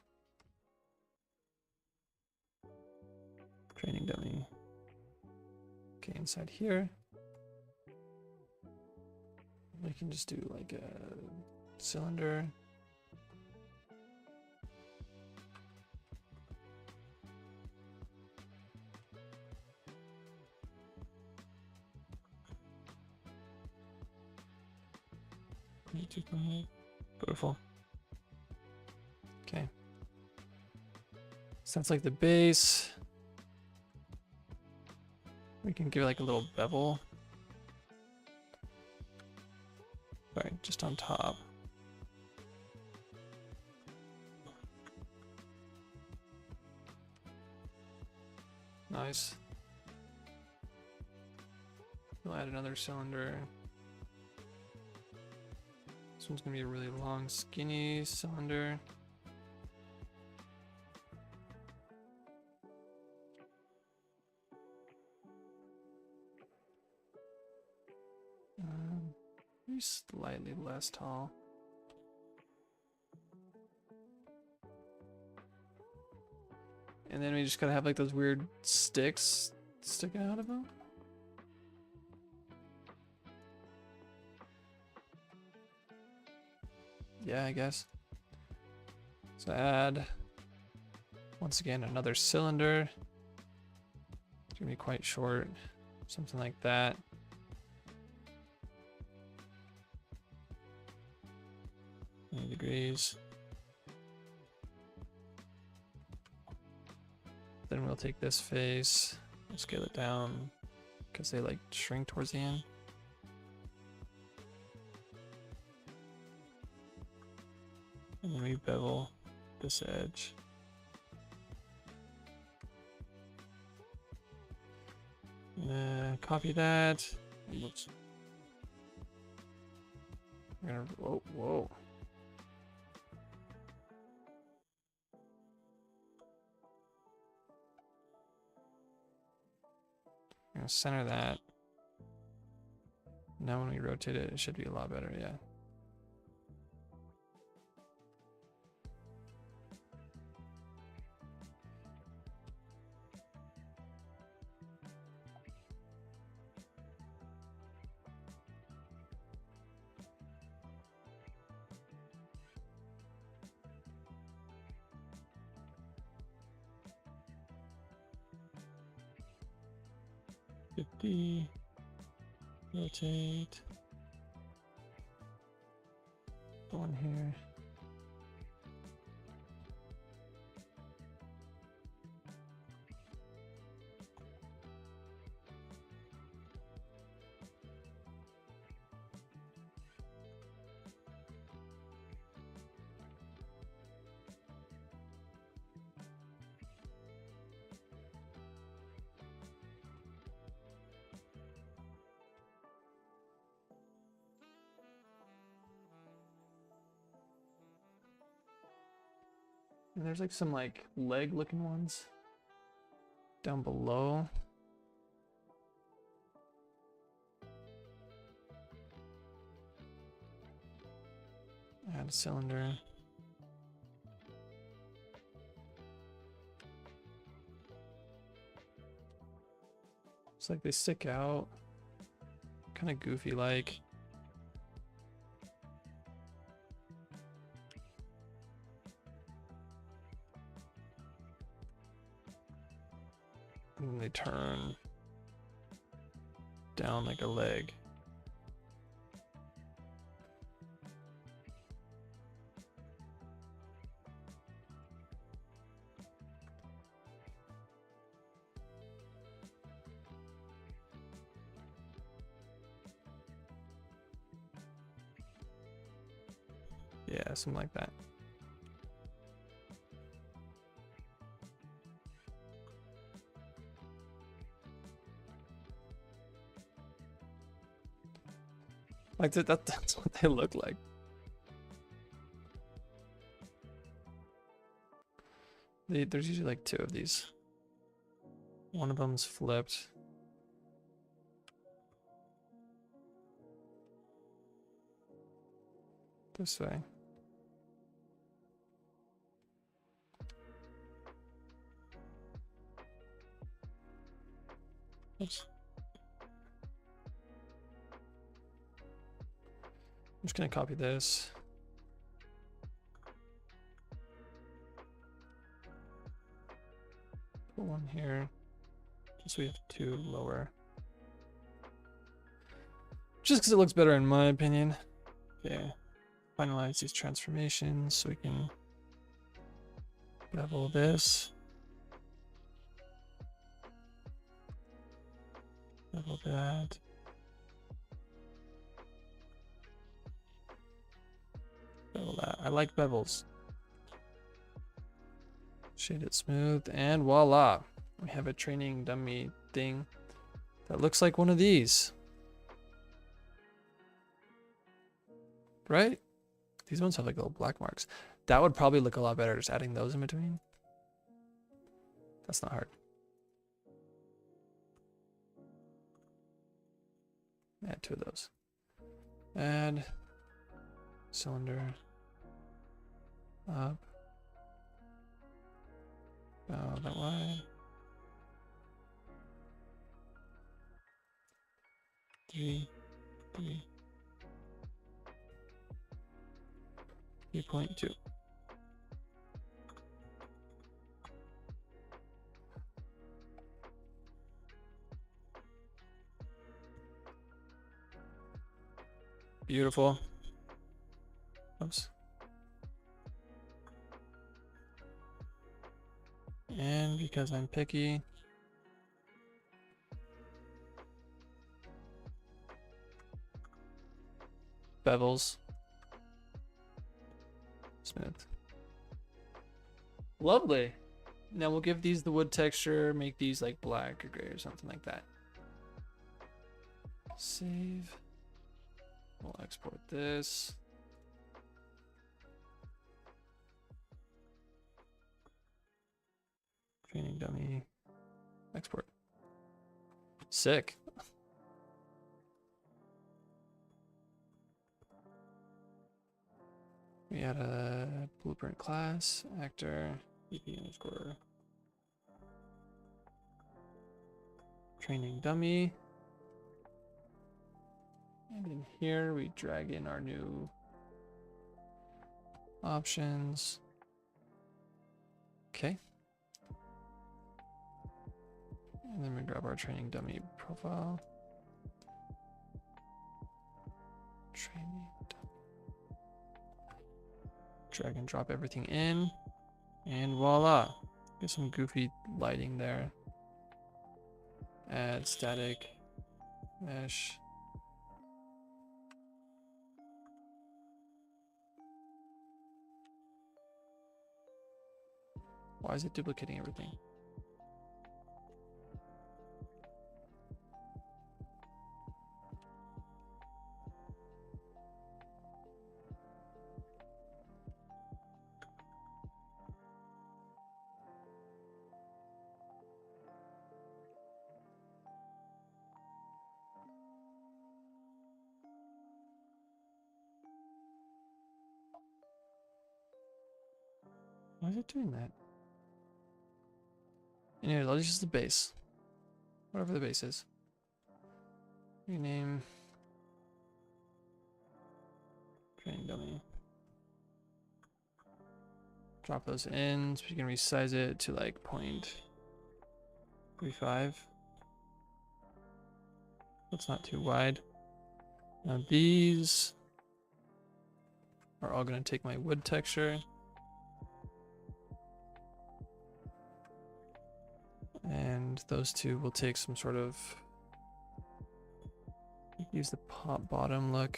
training dummy. Okay, inside here, we can just do like a cylinder. Beautiful. Okay. So that's like the base. We can give it like a little bevel. Sorry, just on top. Nice. We'll add another cylinder. This one's gonna be a really long, skinny cylinder. Maybe slightly less tall. And then we just gotta have like those weird sticks sticking out of them. Yeah, I guess. So add, once again, another cylinder. It's gonna be quite short, something like that. 90 degrees. Then we'll take this face, we'll scale it down because they like shrink towards the end. And then we bevel this edge. Copy that. Whoops. We're gonna, whoa. I'm gonna center that. Now when we rotate it, it should be a lot better, yeah. Rotate. One here. And there's like some like leg looking ones down below. Add a cylinder. It's like they stick out. Kind of goofy like. And then they turn down like a leg. Yeah, something like that. Like that's what they look like. There's usually like 2 of these. One of them's flipped. This way. Oops. I'm just gonna copy this. Put one here. So we have 2 lower. Just because it looks better in my opinion. Okay. Finalize these transformations so we can bevel this. Bevel that. Bevel that. I like bevels. Shade it smooth, and voila. We have a training dummy thing that looks like one of these. Right? These ones have like little black marks. That would probably look a lot better just adding those in between. That's not hard. Add 2 of those. Add cylinder up. Oh, that wide. 3, 3.2. Beautiful. Oops. And because I'm picky, bevels. Smooth. Lovely. Now we'll give these the wood texture, make these like black or gray or something like that. Save. We'll export this. Training dummy. Export. Sick. We had a blueprint class, actor, EP underscore. Training dummy. And in here we drag in our new options. Okay. And then we grab our training dummy profile. Training dummy. Drag and drop everything in. And voila. Get some goofy lighting there. Add static mesh. Why is it duplicating everything? Why is it doing that? Anyways, I'll just use the base. Whatever the base is. Rename. Training dummy. Drop those in so you can resize it to like 0.35. That's not too wide. Now these are all going to take my wood texture. And those two will take some sort of, use the pop bottom look.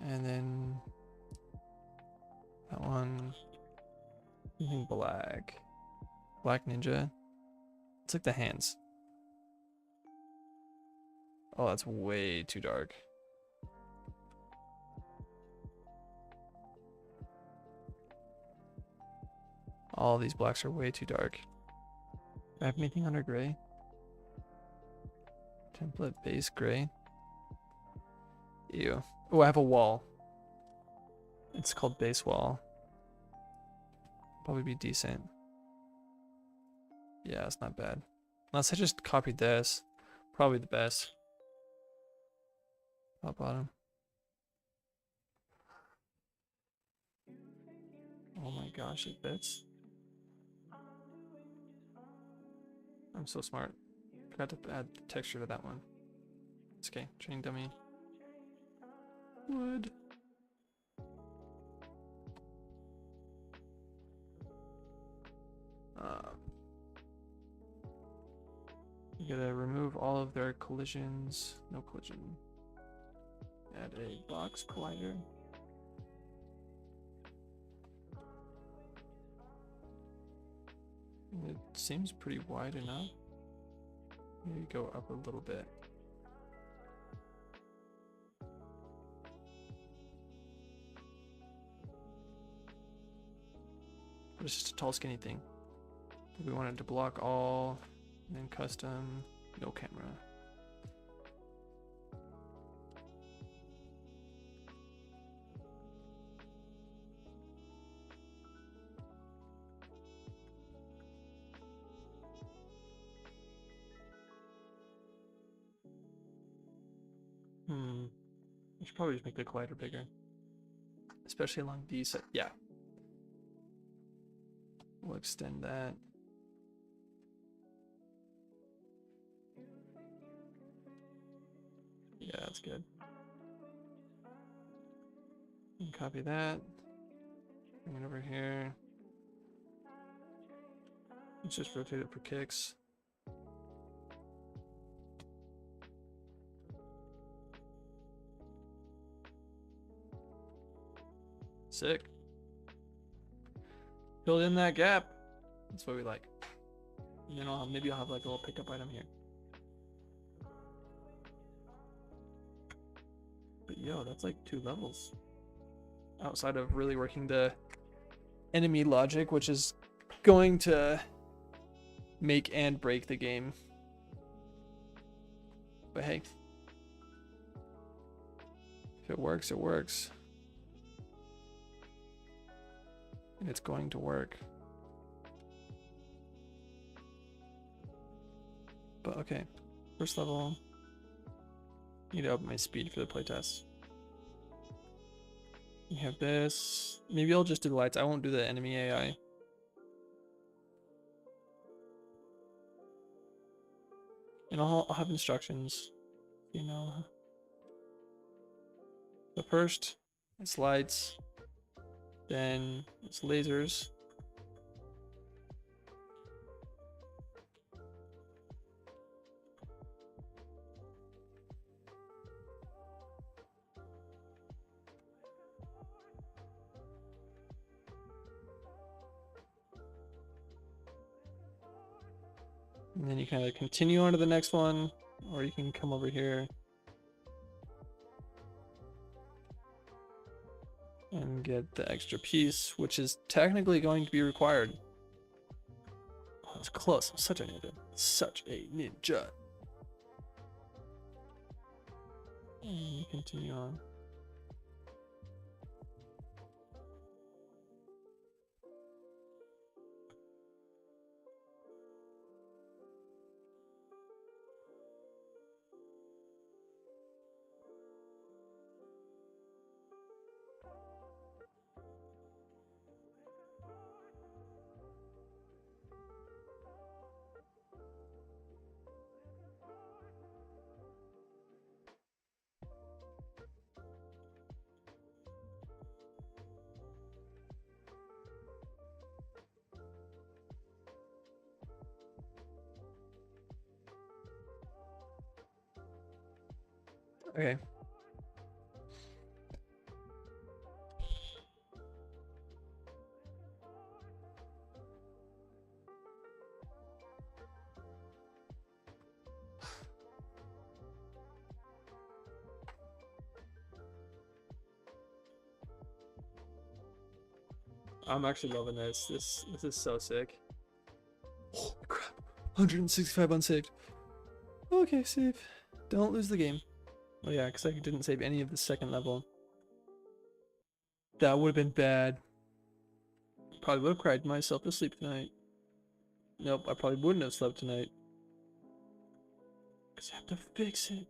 And then that one, using black. Black Ninja. It's like the hands. Oh, that's way too dark. All these blacks are way too dark. Do I have anything under gray? Template base gray. Ew. Oh, I have a wall. It's called base wall. Probably be decent. Yeah, it's not bad. Unless I just copied this. Probably the best. Top bottom. Oh my gosh, it fits. I'm so smart. Forgot to add texture to that one. It's okay. Training dummy. Wood. You gotta remove all of their collisions. No collision. Add a box collider. It seems pretty wide enough. Maybe go up a little bit. But it's just a tall, skinny thing. We wanted to block all, and then custom, no camera. I should probably just make the collider bigger. Especially along these, yeah. We'll extend that. Yeah, that's good. And copy that. Bring it over here. Let's just rotate it for kicks. Sick. Fill in that gap. That's what we like. And then maybe I'll have like a little pickup item here. But yo, that's like 2 levels. Outside of really working the enemy logic, which is going to make and break the game. But hey, if it works, it works. And it's going to work. But okay, first level. Need to up my speed for the playtest. We have this. Maybe I'll just do the lights. I won't do the enemy AI. And I'll have instructions. You know. So first, it's lights. Then it's lasers. And then you kind of continue on to the next one, or you can come over here and get the extra piece, which is technically going to be required. Oh, that's close. I'm such a ninja. Such a ninja. And you continue on. Okay. I'm actually loving this. This is so sick. Holy crap. 165 unsaved. Okay, save. Don't lose the game. Oh yeah, because I didn't save any of the second level. That would have been bad. Probably would have cried myself to sleep tonight. Nope, I probably wouldn't have slept tonight. Because I have to fix it.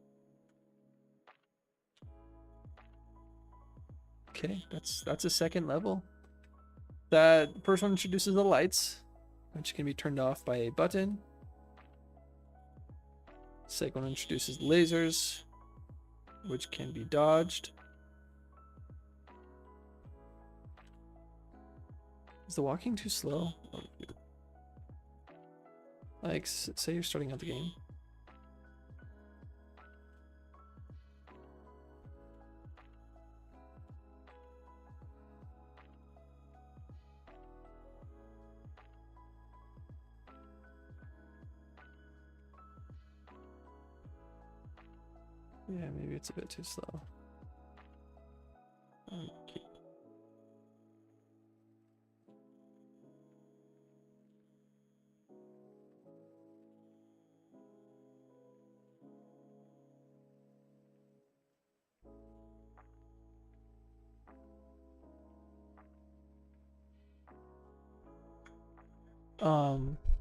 Okay, that's a second level. That first one introduces the lights, which can be turned off by a button. Second one introduces lasers, which can be dodged. Is the walking too slow? Like, say you're starting out the game. Yeah, maybe it's a bit too slow. Okay.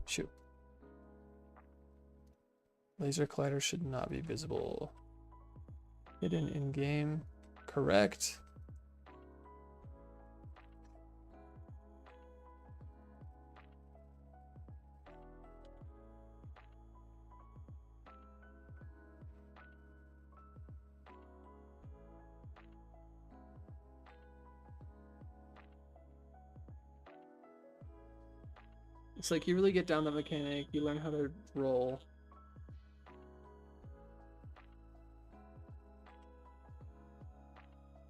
Shoot. Laser collider should not be visible. Hidden in game. Correct. It's like you really get down the mechanic, you learn how to roll.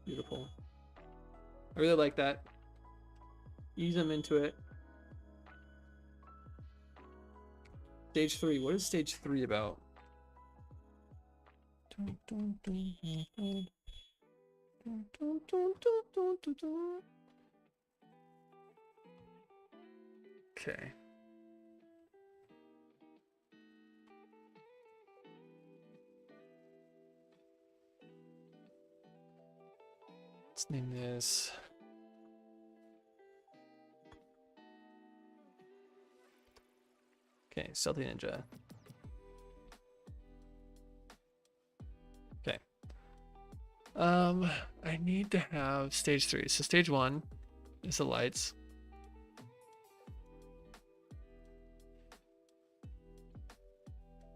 Beautiful. I really like that. Ease them into it. Stage 3. What is stage 3 about? Okay. Let's name this. Okay, Stealthy Ninja. Okay. I need to have stage 3. So stage 1 is the lights.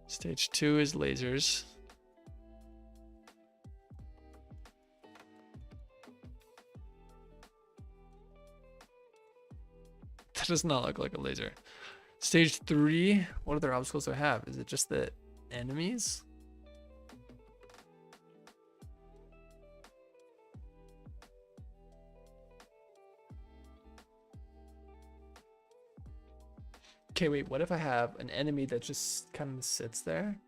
Stage 2 is lasers. That does not look like a laser. Stage 3, what other obstacles do I have? Is it just the enemies? Okay, wait, what if I have an enemy that just kind of sits there?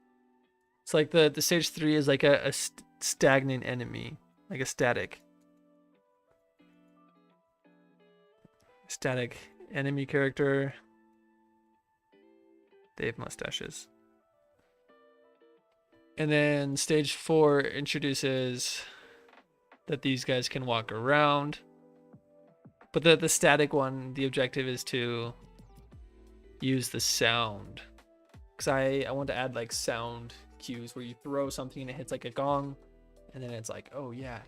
It's like the stage 3 is like a stagnant enemy, like a static enemy character. They have mustaches. And then stage 4 introduces that these guys can walk around. But the static one, the objective is to use the sound. Because I want to add like sound cues where you throw something and it hits like a gong. And then it's like, oh yeah.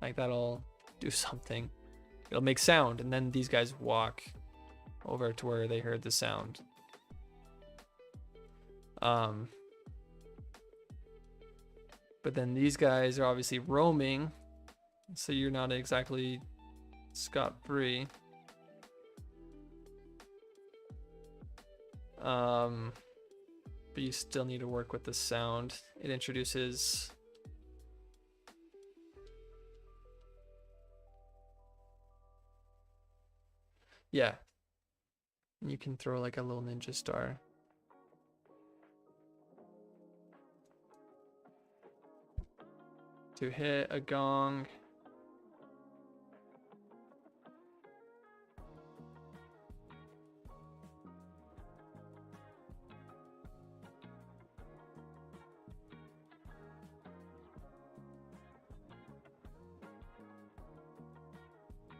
Like that'll do something. It'll make sound. And then these guys walk over to where they heard the sound. But then these guys are obviously roaming, so you're not exactly scot-free. But you still need to work with the sound. It introduces Yeah. You can throw like a little ninja star. To hit a gong.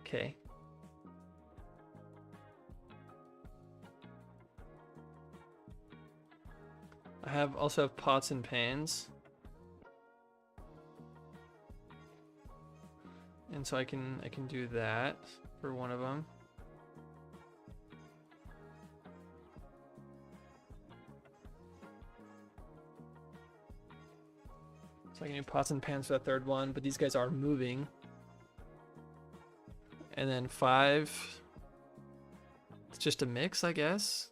Okay. I also have pots and pans. And so I can do that for one of them. So I can do pots and pans for the third one, but these guys are moving. And then 5, it's just a mix, I guess.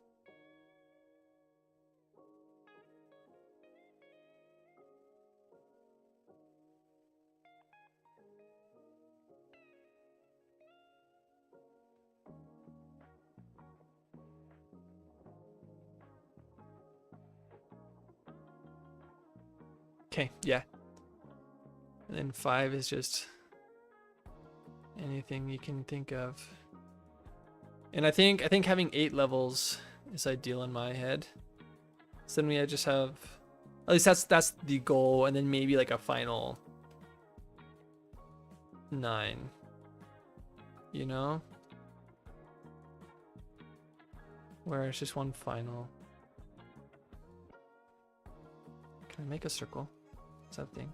Okay, yeah. And then 5 is just anything you can think of. And I think having 8 levels is ideal in my head. So then we just have, at least that's the goal, and then maybe like a final 9. You know? Where it's just one final. Can I make a circle? What's that thing?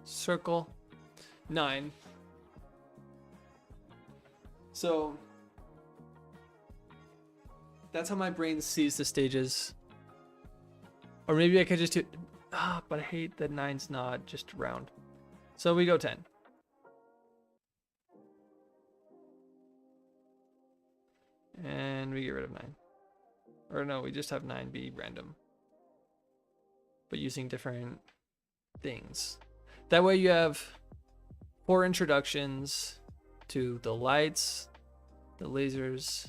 Circle. 9. So that's how my brain sees the stages. Or maybe I could just do, but I hate that 9's not just round. So we go 10. And we get rid of 9. Or no, we just have 9 be random. But using different things. That way you have 4 introductions to the lights, the lasers,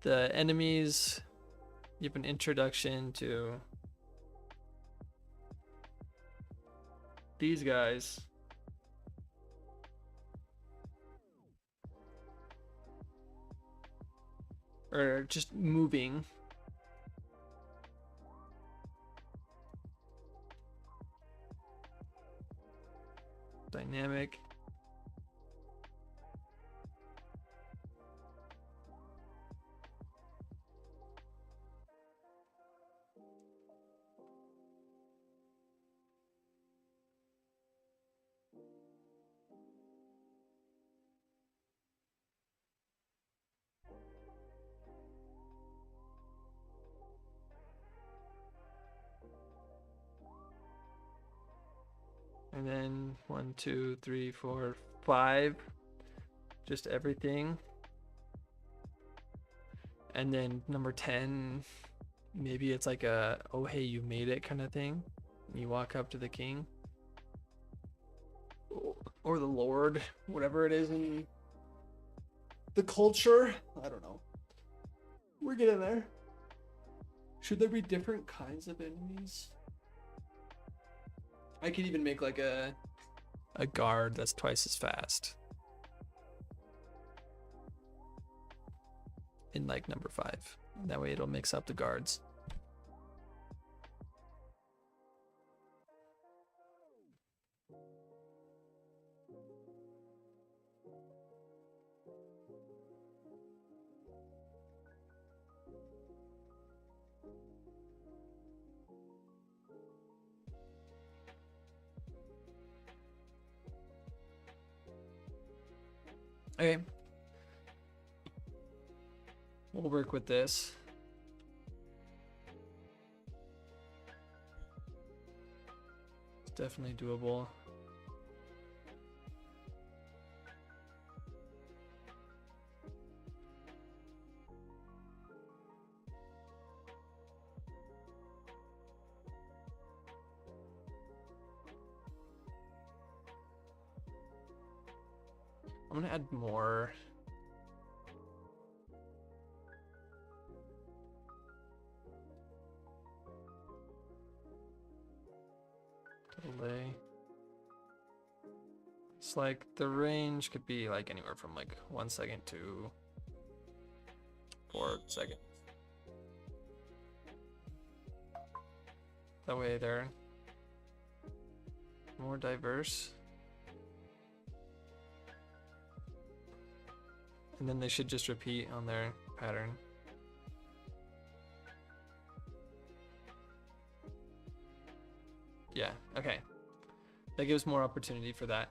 the enemies. You have an introduction to these guys. Or just moving. Dynamic. And then 1, 2, 3, 4, 5. Just everything. And then number 10, maybe it's like a, oh hey, you made it kind of thing. You walk up to the king. Or the lord, whatever it is in the culture. I don't know. We're getting there. Should there be different kinds of enemies? I could even make like a guard that's twice as fast. In like number 5. That way it'll mix up the guards. Okay. We'll work with this. It's definitely doable. I'm gonna add more. Delay. It's like the range could be like anywhere from like 1 second to 4 seconds. That way they're more diverse. And then they should just repeat on their pattern. Yeah, okay. That gives more opportunity for that.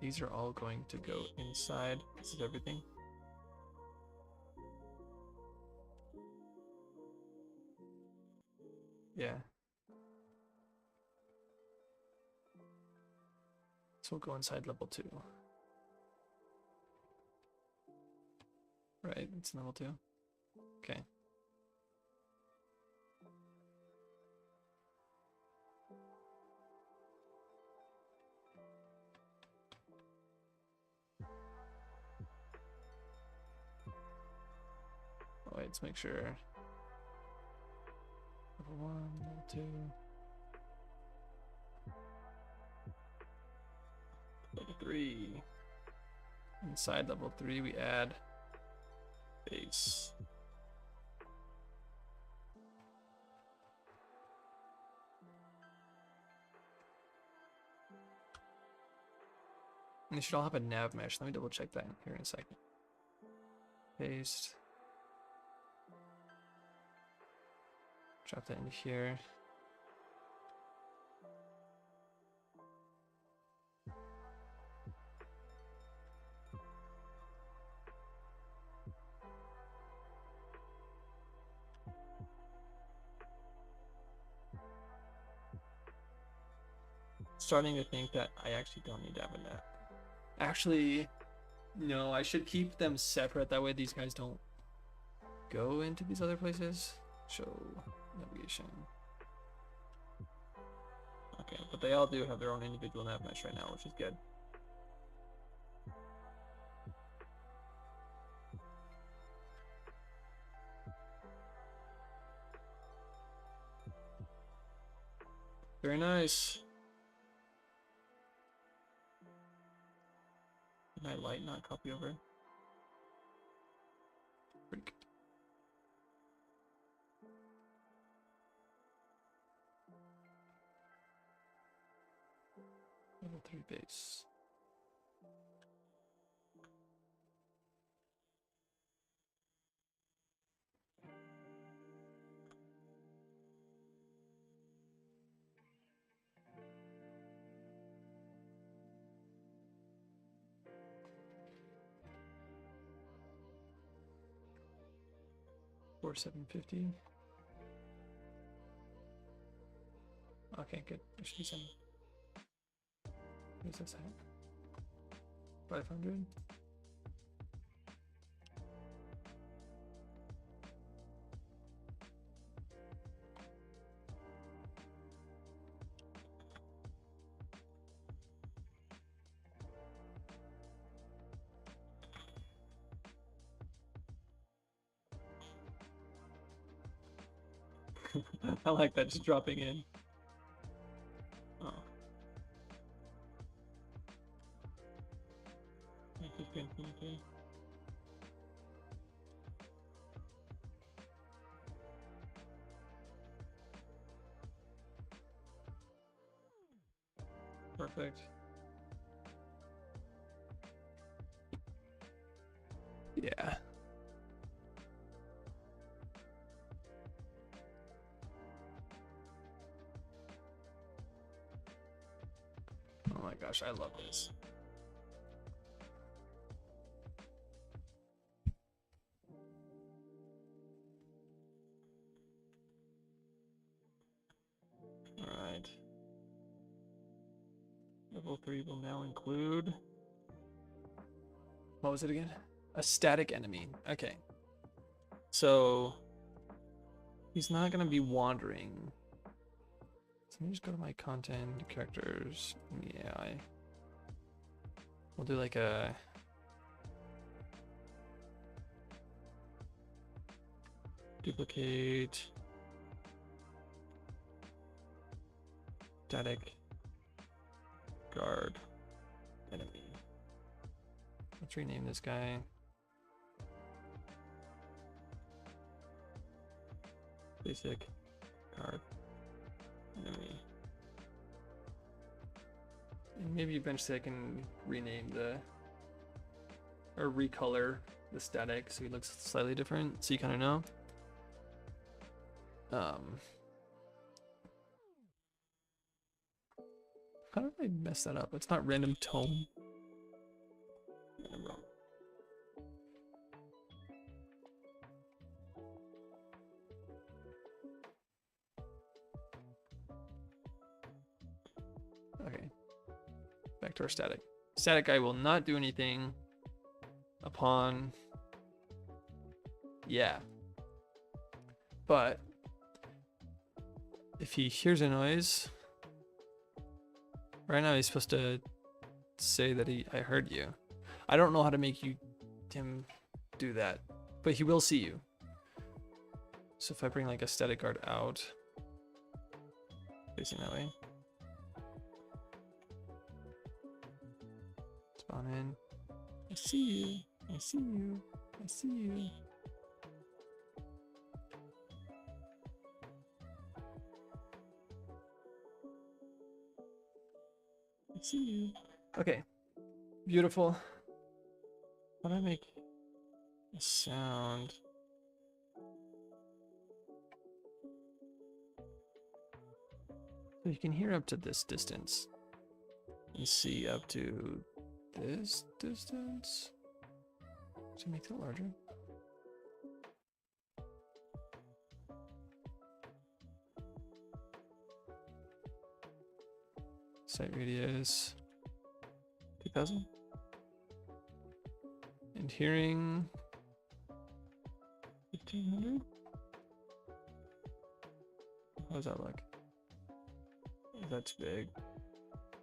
These are all going to go inside. This is everything. Yeah. So we'll go inside level 2. Right, it's level 2. Okay. Oh, wait, let's make sure. Level 1, level 2. Level 3. Inside level 3, we add base. And they should all have a nav mesh. Let me double check that here in a second. Paste. Drop that into here. Starting to think that I actually don't need to have a nav. Actually, no, I should keep them separate. That way these guys don't go into these other places. Show navigation. Okay, but they all do have their own individual nav mesh right now, which is good. Very nice. Can I light not copy over? Pretty good. Level 3 base. Or 750. Okay, good. There should be some. What is this at? 500. I like that, just dropping in. Oh. Okay. Perfect. Yeah. Oh my gosh, I love this. Alright. Level 3 will now include What was it again? A static enemy. Okay. So he's not gonna be wandering. So let me just go to my content, characters, and the AI. We'll do like a duplicate static guard enemy. Let's rename this guy. Basic guard enemy. And maybe eventually I can rename or recolor the static so he looks slightly different, so you kind of know. How did I mess that up? It's not random tone. Okay. Back to our static. Static guy will not do anything upon... Yeah. But if he hears a noise... Right now he's supposed to say that I heard you. I don't know how to make him do that, but he will see you. So if I bring like a static guard out, facing that way. Spawn in. I see you. I see you. I see you. I see you. Okay. Beautiful. How do I make a sound? So you can hear up to this distance. And see up to this distance. So make it larger. Sight radius 2000. And hearing 1500. How does that look? That's big.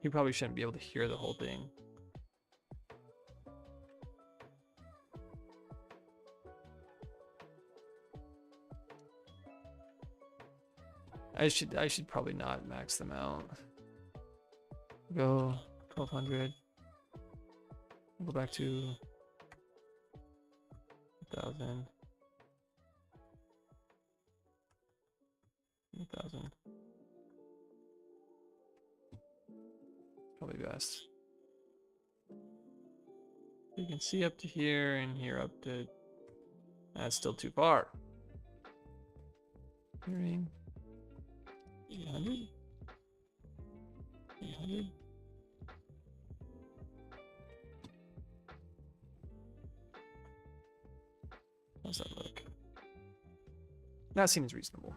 You probably shouldn't be able to hear the whole thing. I should probably not max them out. Go 1200. Go back to 1000. 1000. Probably best. You can see up to here and here up to... That's still too far. Hearing 800. 800. How's that look? That seems reasonable.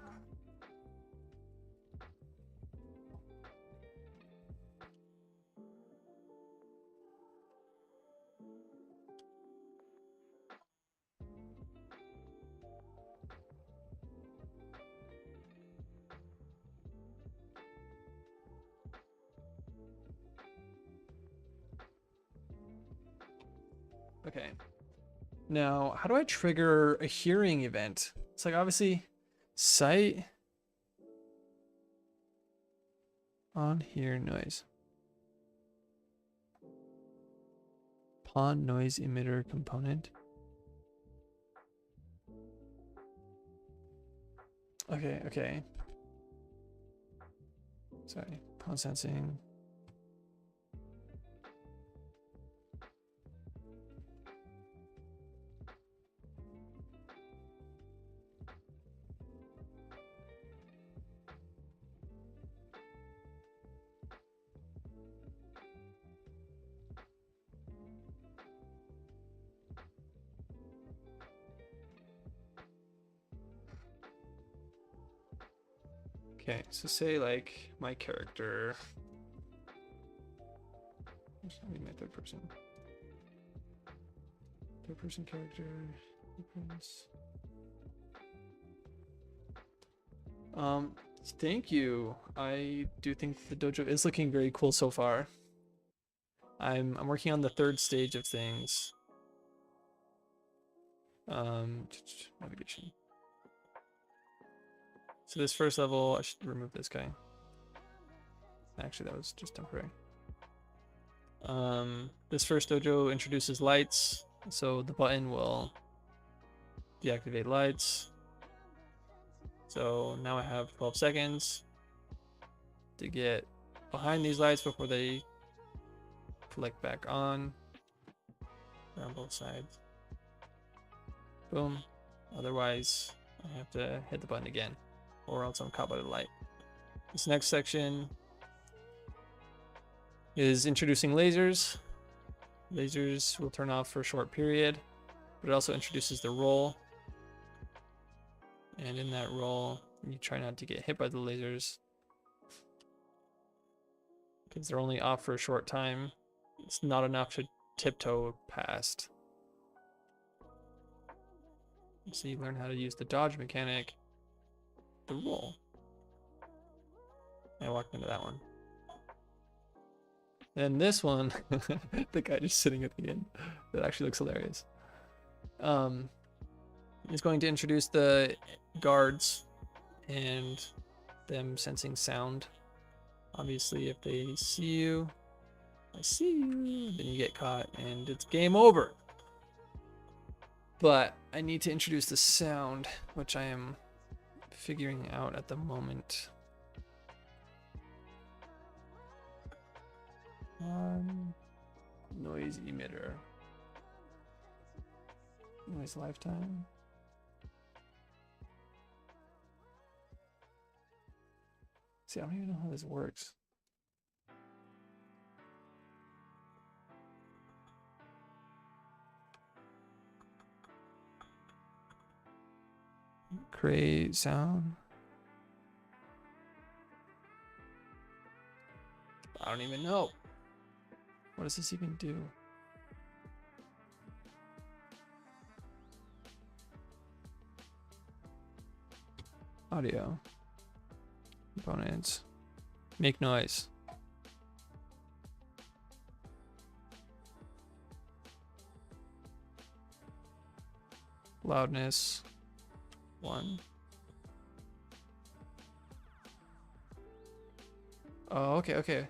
Okay. Now, how do I trigger a hearing event? It's like obviously sight on hear noise. Pawn noise emitter component. Okay, okay. Sorry, pawn sensing. Okay, so say like my character. This will be my third person. third person character. Opens. Thank you. I do think the dojo is looking very cool so far. I'm working on the third stage of things. Navigation. So this first level, I should remove this guy. Actually, that was just temporary. This first dojo introduces lights, so the button will deactivate lights. So now I have 12 seconds to get behind these lights before they flick back on. On both sides. Boom. Otherwise, I have to hit the button again, or else I'm caught by the light. This next section is introducing lasers. Lasers will turn off for a short period, but it also introduces the roll. And in that roll, you try not to get hit by the lasers, because they're only off for a short time. It's not enough to tiptoe past. So you learn how to use the dodge mechanic, the roll. I walked into that one. And this one, the guy just sitting at the end, that actually looks hilarious. Is going to introduce the guards and them sensing sound. Obviously, if they see you, I see you, then you get caught and it's game over. But I need to introduce the sound, which I am figuring out at the moment. Noise emitter. Noise lifetime. See, I don't even know how this works. Create sound. I don't even know. What does this even do? Audio. Components. Make noise. Loudness. 1. Oh, okay.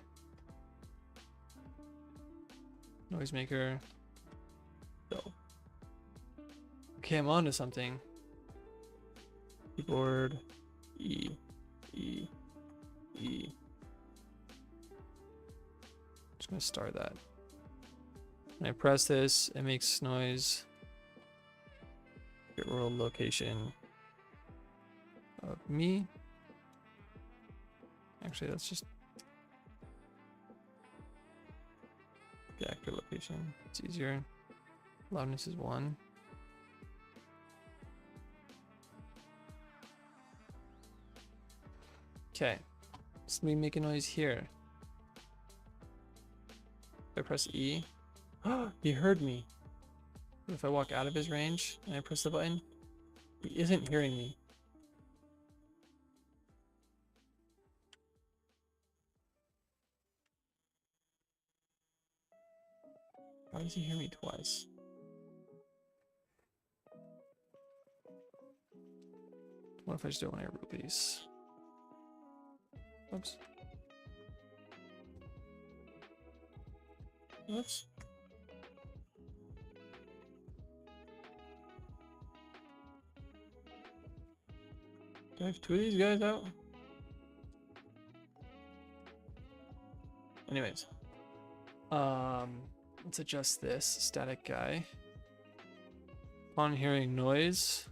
Noisemaker. Go. Okay, I'm on to something. Keyboard. E. Just gonna start that. When I press this, it makes noise. Get world location of me. Actually, that's just the actor location. It's easier. Loudness is 1. Okay, so let me make a noise here. If I press E, he heard me. But if I walk out of his range and I press the button, he isn't hearing me. Why does he hear me twice? What if I just do it when I release? Oops. Oops. Do I have 2 of these guys out? Anyways. Let's adjust this static guy. Upon hearing noise,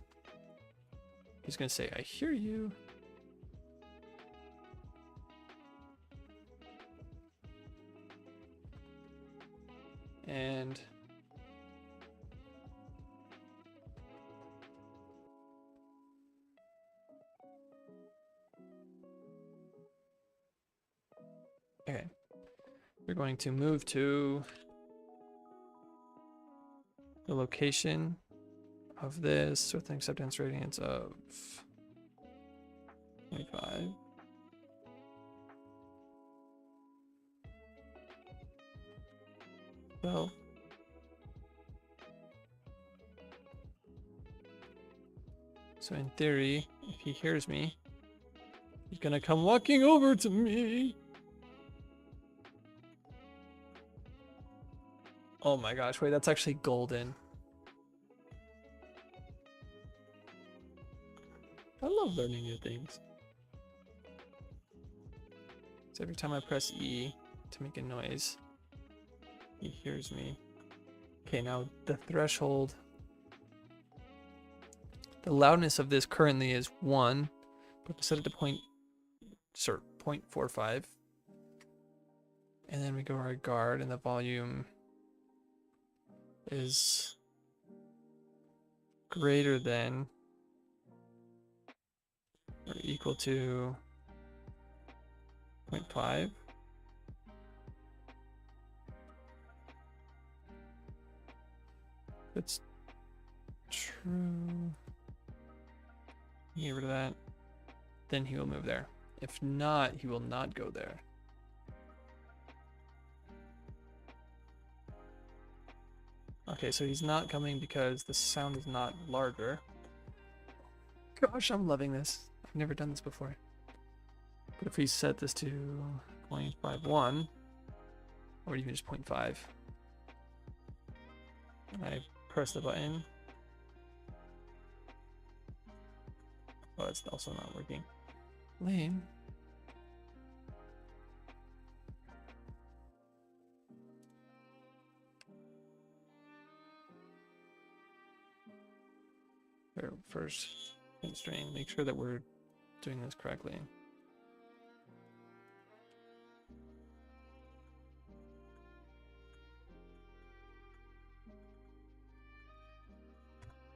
he's gonna say, I hear you. And okay, we're going to move to the location of this with an acceptance radius of 25. So in theory, if he hears me, he's gonna come walking over to me. Oh my gosh, wait, that's actually golden. I love learning new things. So every time I press E to make a noise, he hears me. Okay, now the threshold. The loudness of this currently is 1, but we set it to 0.45. And then we go our guard, and the volume is greater than or equal to 0.5. That's true. Get rid of that. Then he will move there. If not, he will not go there. Okay, so he's not coming because the sound is not larger. Gosh, I'm loving this. I've never done this before. But if we set this to 0.51, or even just 0.5, and I press the button. Oh, it's also not working. Lame. First constraint, make sure that we're doing this correctly.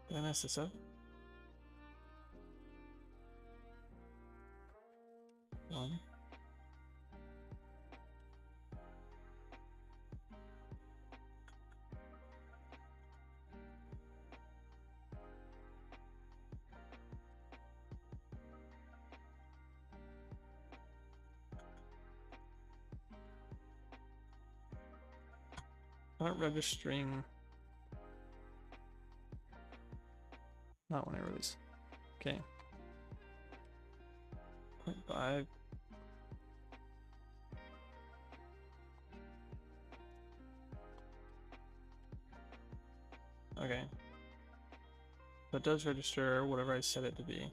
Did I mess this up? One. Not registering. Not when I release. Okay. 0.5. Okay. So it does register whatever I set it to be.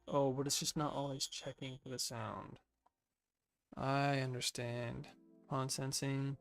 Oh, but it's just not always checking for the sound. I understand. On sensing.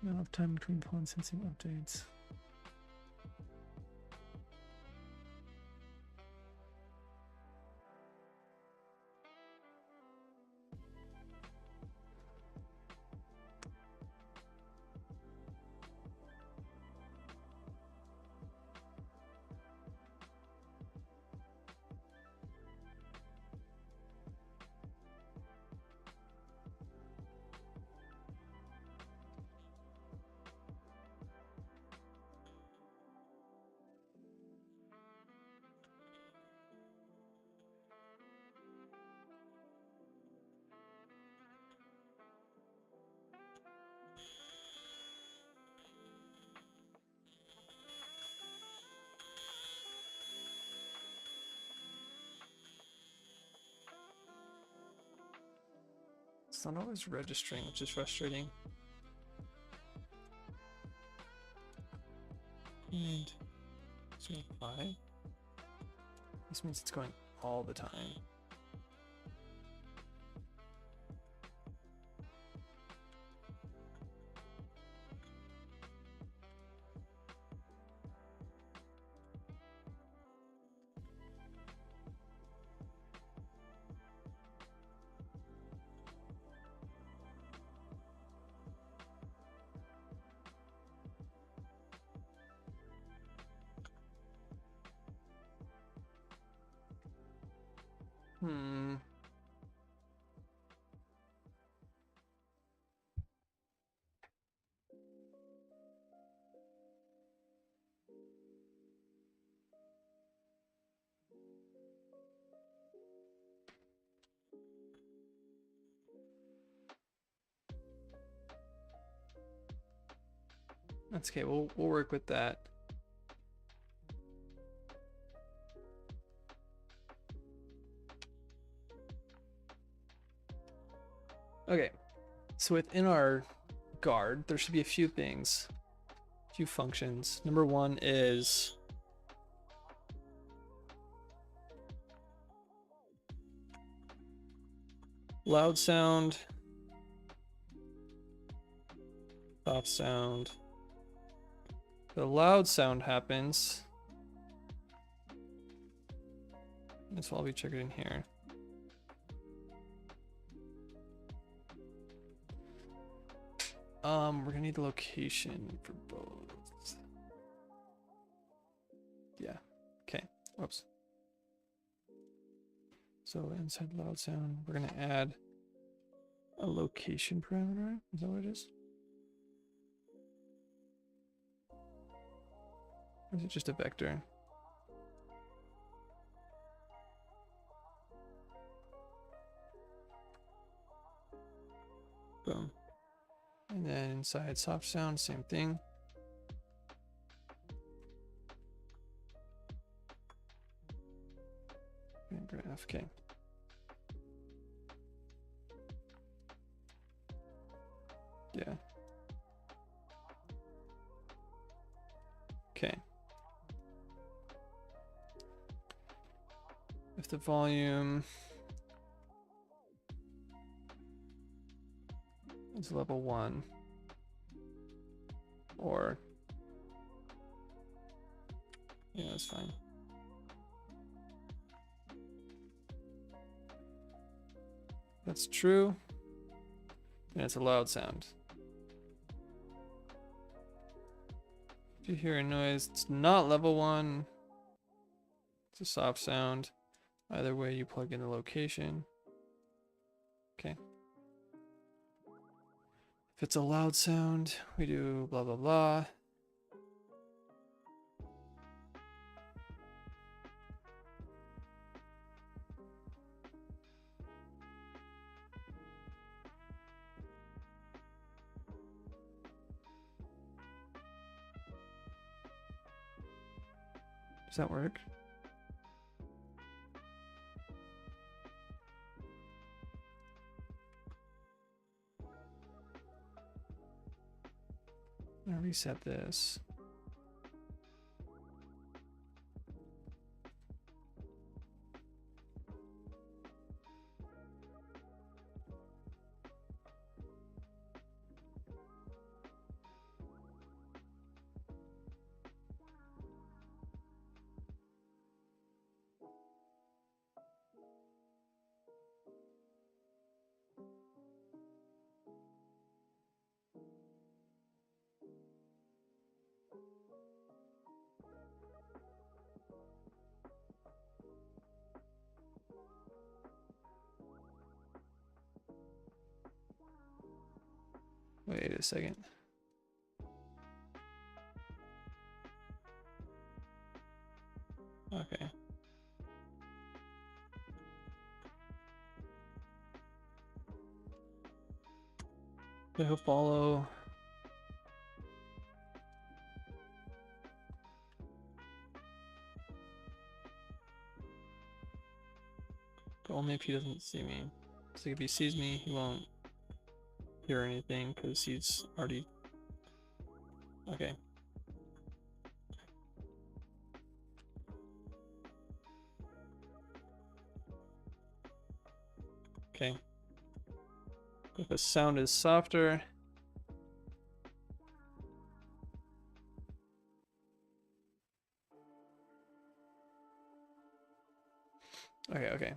Amount of time between pawn sensing updates. It's not always registering, which is frustrating. And 0.5. This means it's going all the time. That's okay. We'll work with that. Okay, so within our guard, there should be a few things, a few functions. Number one is loud sound, soft sound. The loud sound happens. This will all be triggered in here. We're gonna need the location for both. Yeah, okay, whoops. So inside loud sound, we're gonna add a location parameter. Is that what it is? Or is it just a vector? Boom. And then inside soft sound, same thing. Graph, okay. Yeah. Okay. If the volume is level 1, or yeah, that's fine. That's true. And it's a loud sound. If you hear a noise, it's not level 1. It's a soft sound. Either way, you plug in the location. Okay. If it's a loud sound, we do blah, blah, blah. Does that work? I'm gonna reset this. Wait a second. Okay. He'll follow. But only if he doesn't see me. So if he sees me, he won't hear anything because he's already... Okay. Okay. If the sound is softer... Okay, okay.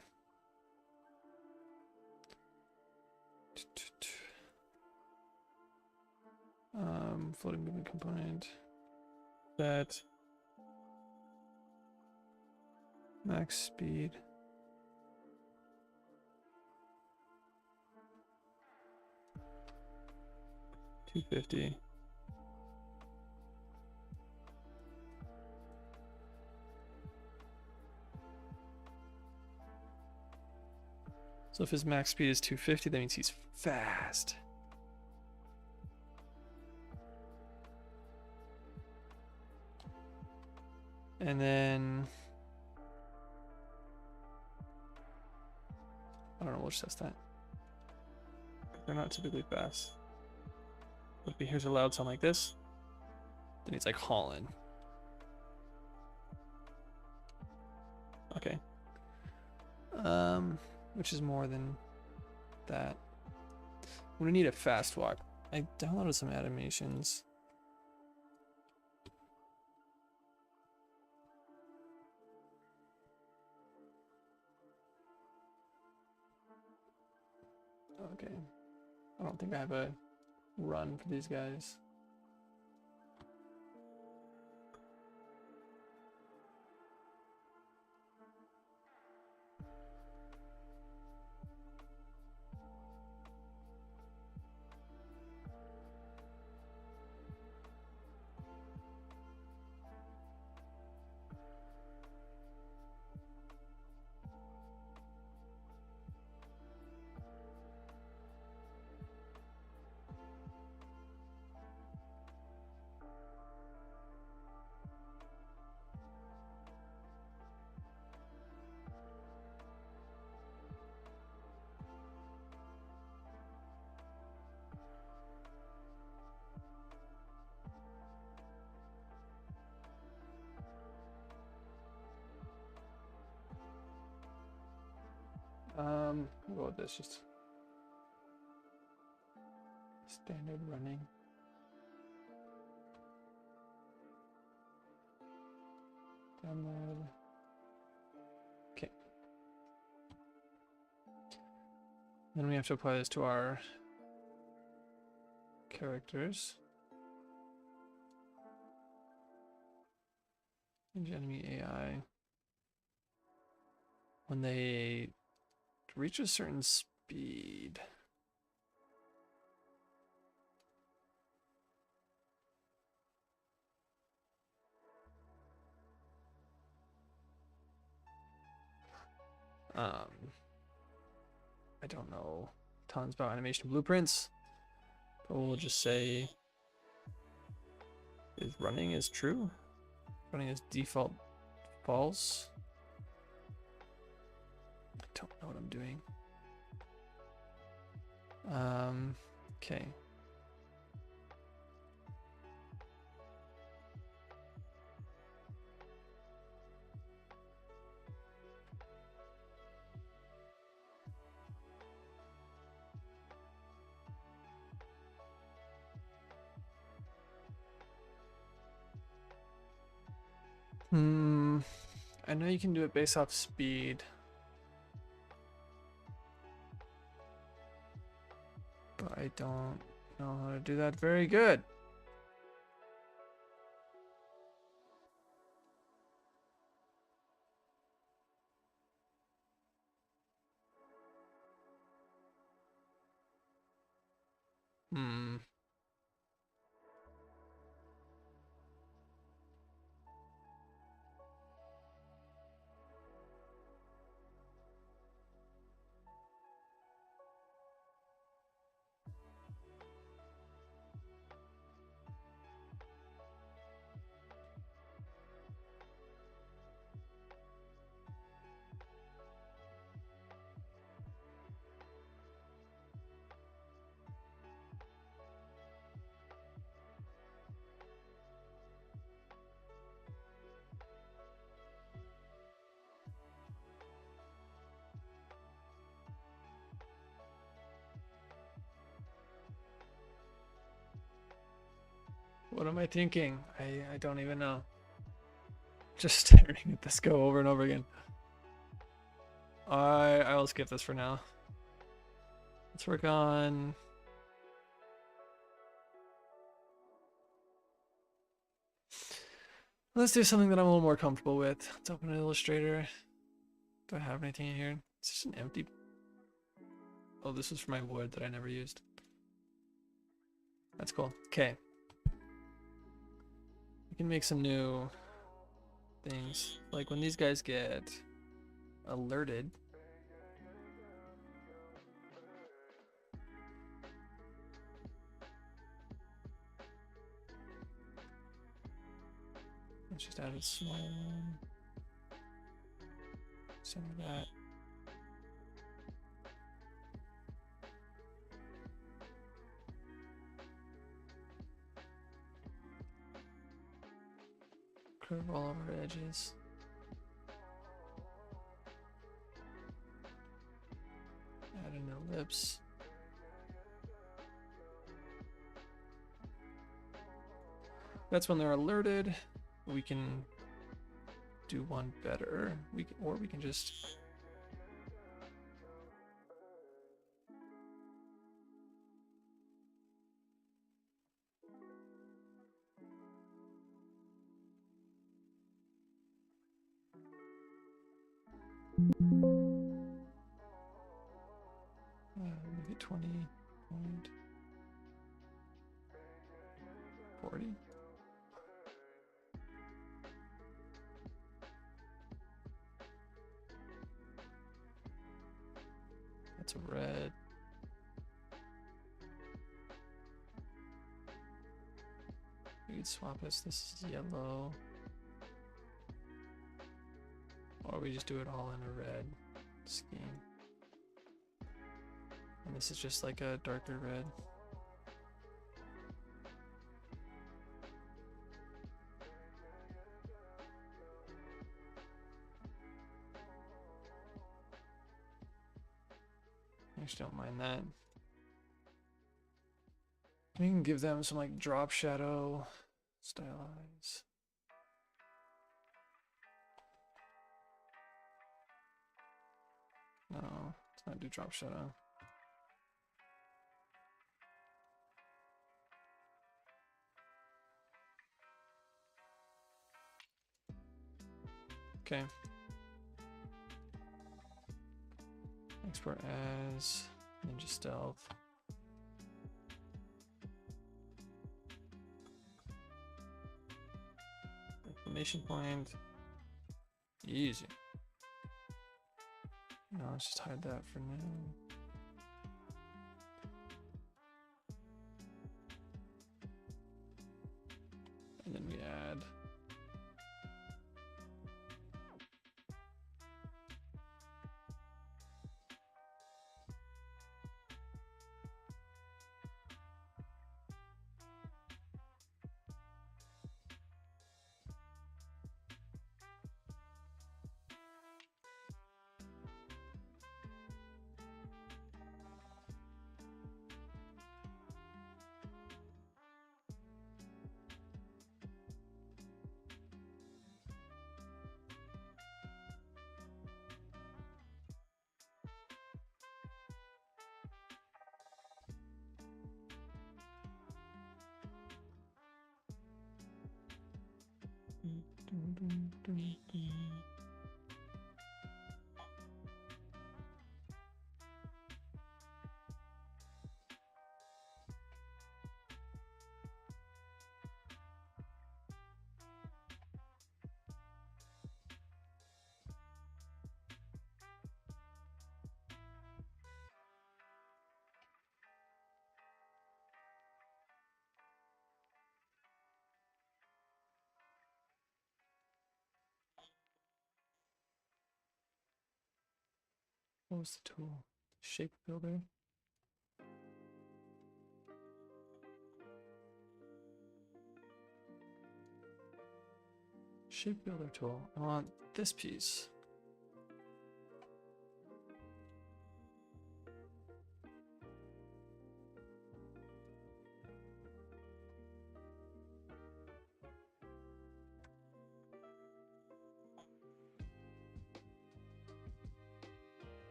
Floating movement component. That. Max speed. $250. So if his max speed is 250, that means he's fast. And then... I don't know, we'll just test that. They're not typically fast. But if he hears a loud sound like this, then he's like hauling. Okay. Which is more than that. I'm gonna need a fast walk. I downloaded some animations. Okay. I don't think I have a run for these guys. We'll go with this, just standard running. Download. Okay. Then we have to apply this to our characters. Change enemy AI. When they reach a certain speed. I don't know tons about animation blueprints, but we'll just say is running is true. Running is default false. I don't know what I'm doing. Okay. I know you can do it based off speed. But I don't know how to do that very good. What am I thinking? I don't even know. Just staring at this go over and over again. I will skip this for now. Let's work on... Let's do something that I'm a little more comfortable with. Let's open an Illustrator. Do I have anything in here? It's just an empty... Oh, this is for my wood that I never used. That's cool. Okay. We can make some new things. Like when these guys get alerted. Let's just add a small one. Center that. Curve all over edges. Add an ellipse. That's when they're alerted. We can do one better. We can just make it 20.40. That's a red. We could swap this. This is yellow. Or we just do it all in a red scheme. And this is just like a darker red. I just don't mind that. We can give them some like drop shadow, stylize. No, let's not do drop shadow. Okay. Export as Ninja Stealth. Exclamation point. Easy. No, let's just hide that for now. And then we add what was the tool? Shape builder. Shape builder tool. I want this piece.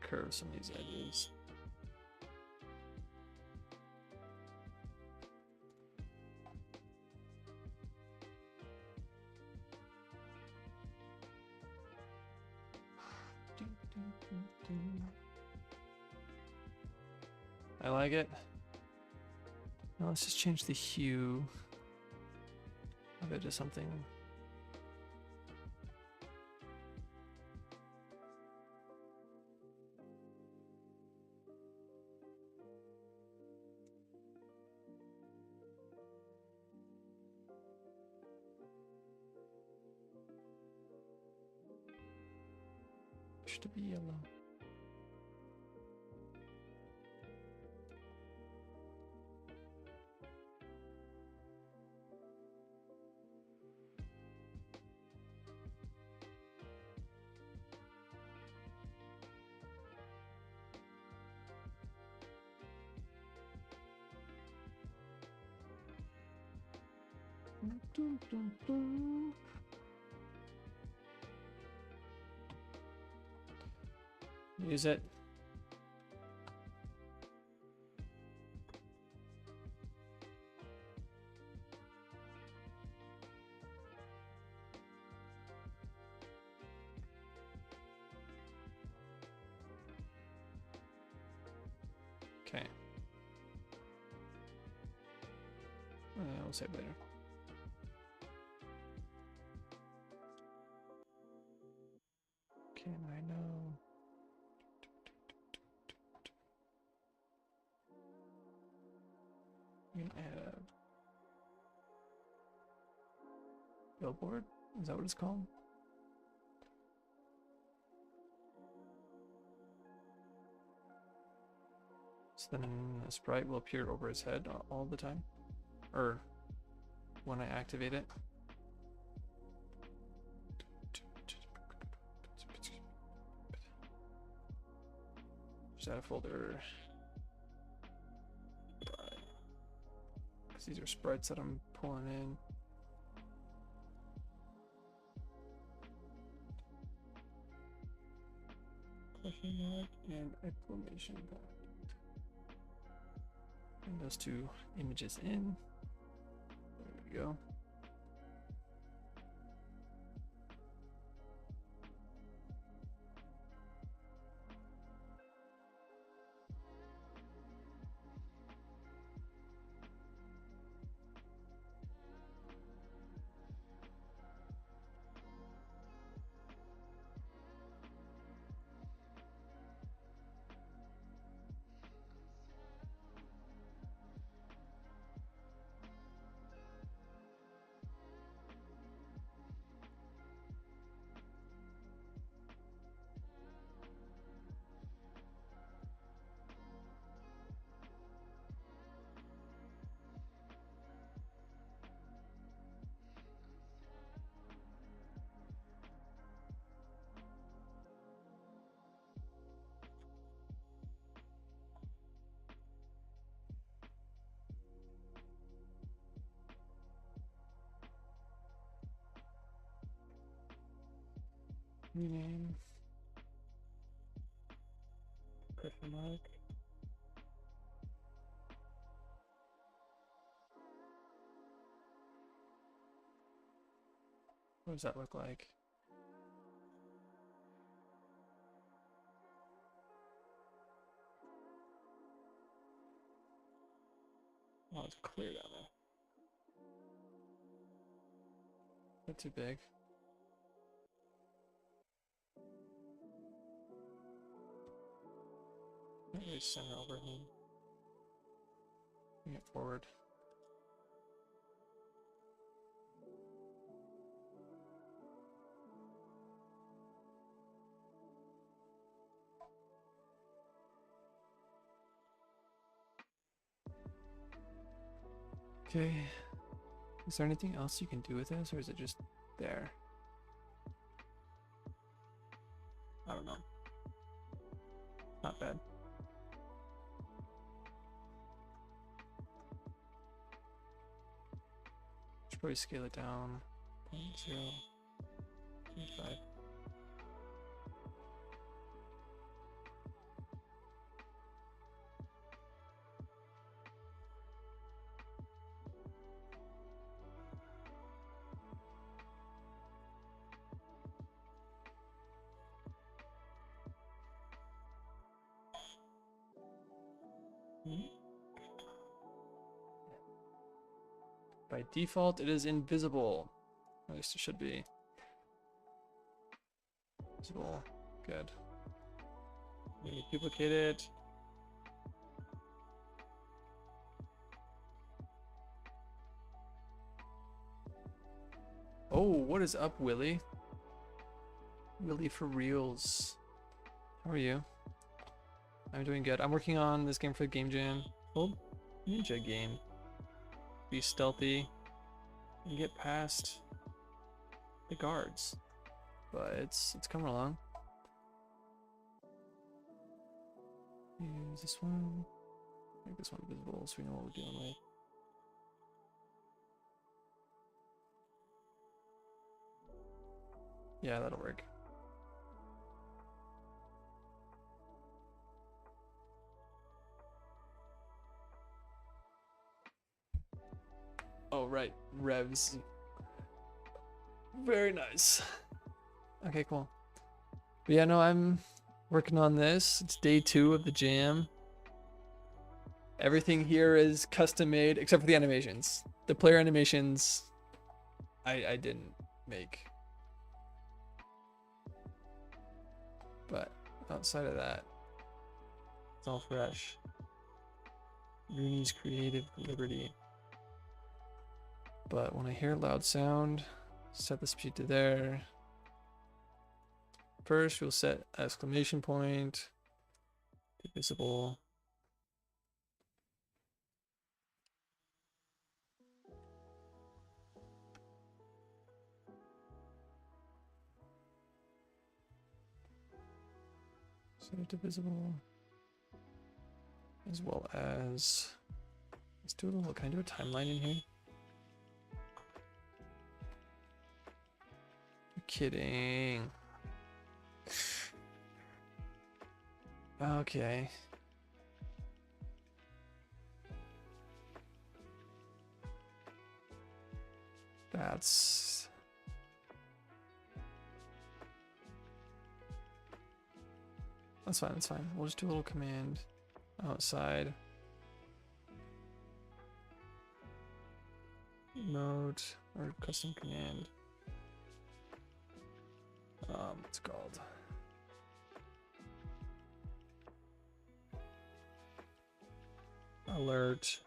curve some of these edges. I like it. Now let's just change the hue of it to something. To be yellow. Use it. Okay. We'll save later. Can I know? I'm gonna add a billboard. Is that what it's called? So then a sprite will appear over his head all the time, or when I activate it. Just add a folder. Because these are sprites that I'm pulling in. Question mark and exclamation point. And those two images in. There we go. Rename. Question mark. What does that look like? Oh, it's clear down there. Not too big. Not really center over him. Bring it forward. Okay. Is there anything else you can do with this, or is it just there? I don't know. Not bad. Should probably scale it down. 0.025. By default, it is invisible. At least it should be. Visible. Good. Maybe duplicate it. Oh, what is up, Willie? Willie for reals. How are you? I'm doing good. I'm working on this game for the Game Jam. Oh, ninja game. Be stealthy and get past the guards. But it's coming along. Use this one. Make this one visible so we know what we're dealing with. Yeah, that'll work. Oh, right. Revs. Very nice. Okay, cool. But yeah, no, I'm working on this. It's day 2 of the jam. Everything here is custom made except for the animations. The player animations I didn't make. But outside of that, it's all fresh. Rooney's creative liberty. But when I hear loud sound, set the speed to there. First, we'll set exclamation point to visible. Set it to visible. As well as, let's do a little, can I do a timeline in here? You're kidding. Okay. That's fine, that's fine. We'll just do a little command outside. Mode or custom command. What's it called? Alert.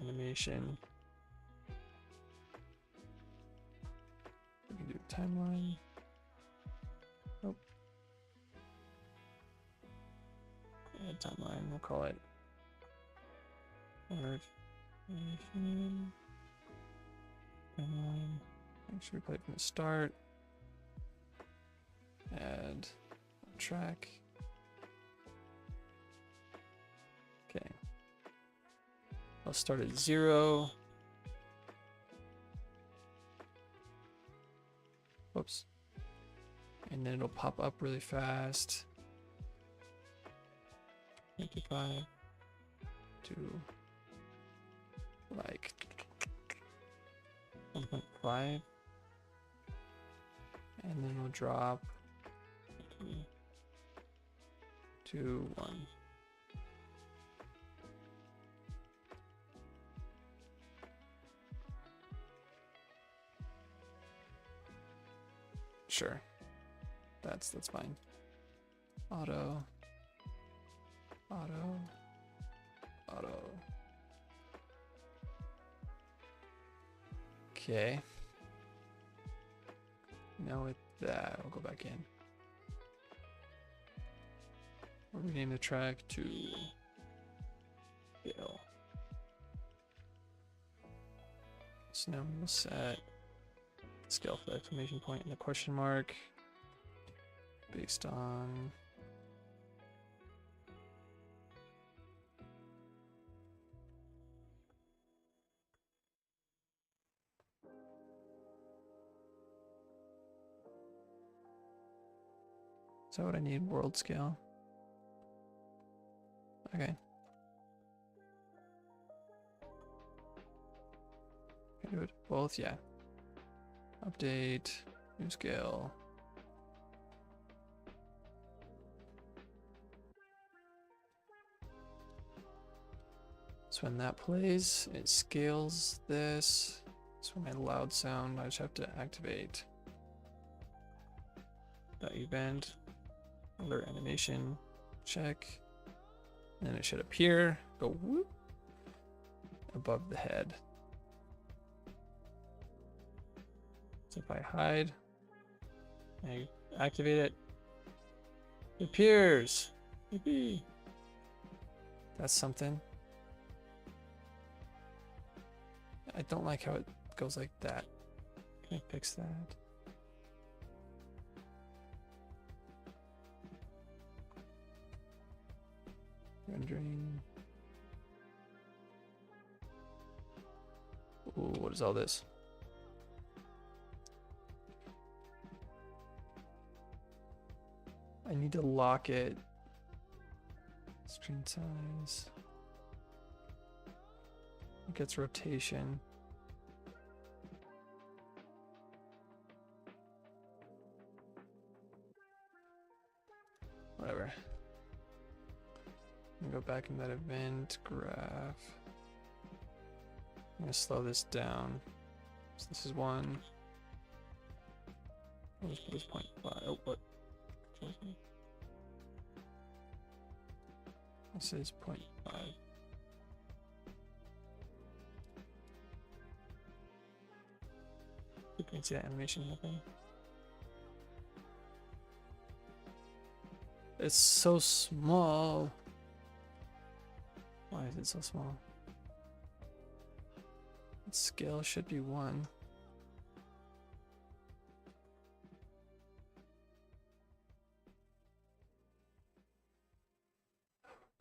Animation. We can do timeline. Oh. Add timeline, we'll call it alert. Animation. Timeline. Make sure we play it from the start. Add a track. Okay. I'll start at 0. Whoops. And then it'll pop up really fast. 55 to like 1.5. And then we'll drop to 1. Sure. That's fine. Auto. Okay. Now with that, I'll go back in. We'll rename the track to Bill. So now we'll set scale for the exclamation point and the question mark based on is that what I need? World scale. Okay. Can I do it both? Yeah. Update, new scale. So when that plays, it scales this. So my loud sound, I just have to activate that event, alert animation, check, and then it should appear, go whoop, above the head. So if I hide, I activate it, it appears. Yippee. That's something. I don't like how it goes like that. Can I fix that? Rendering. Ooh, what is all this? I need to lock it. Screen size. It gets rotation. Whatever. I'm gonna go back in that event graph. I'm gonna slow this down. So this is 1. I'll just put this 0.5. Oh, what? This is 0.5. You can see that animation happening. It's so small. Why is it so small? Its scale should be 1.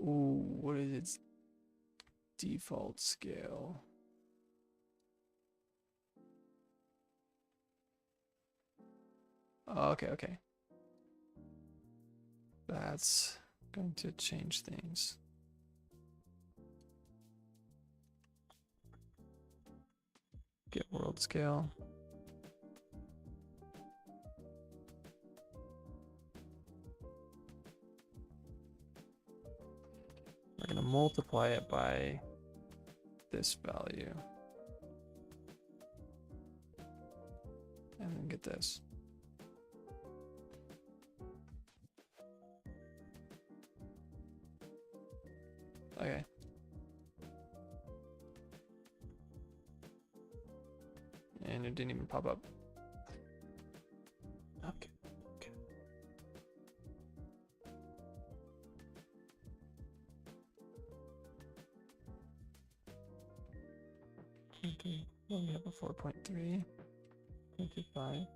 Ooh, what is its default scale? Oh, okay. That's going to change things. Get world scale. We're going to multiply it by this value. And then get this. Okay. And it didn't even pop up. Okay. Okay. Well, we have a 4.3, 0.25.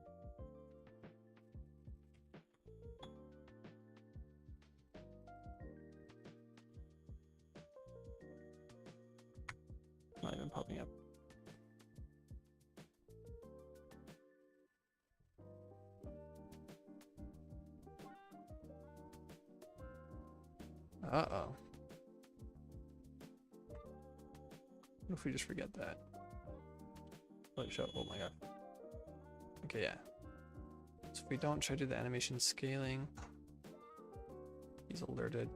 Not even popping up. Uh-oh. What if we just forget that? Let it show. Oh my god. Okay, yeah. So if we don't try to do the animation scaling, he's alerted.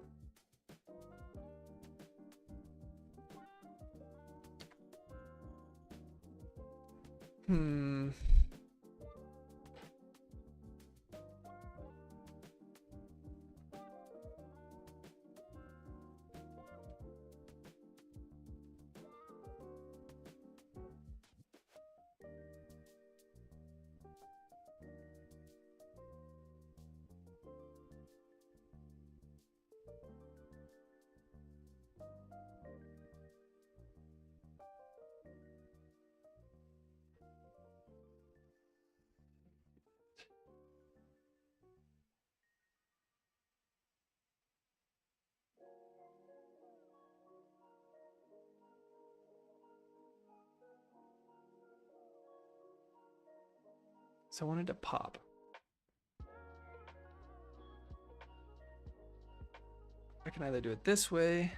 So I wanted to pop. I can either do it this way,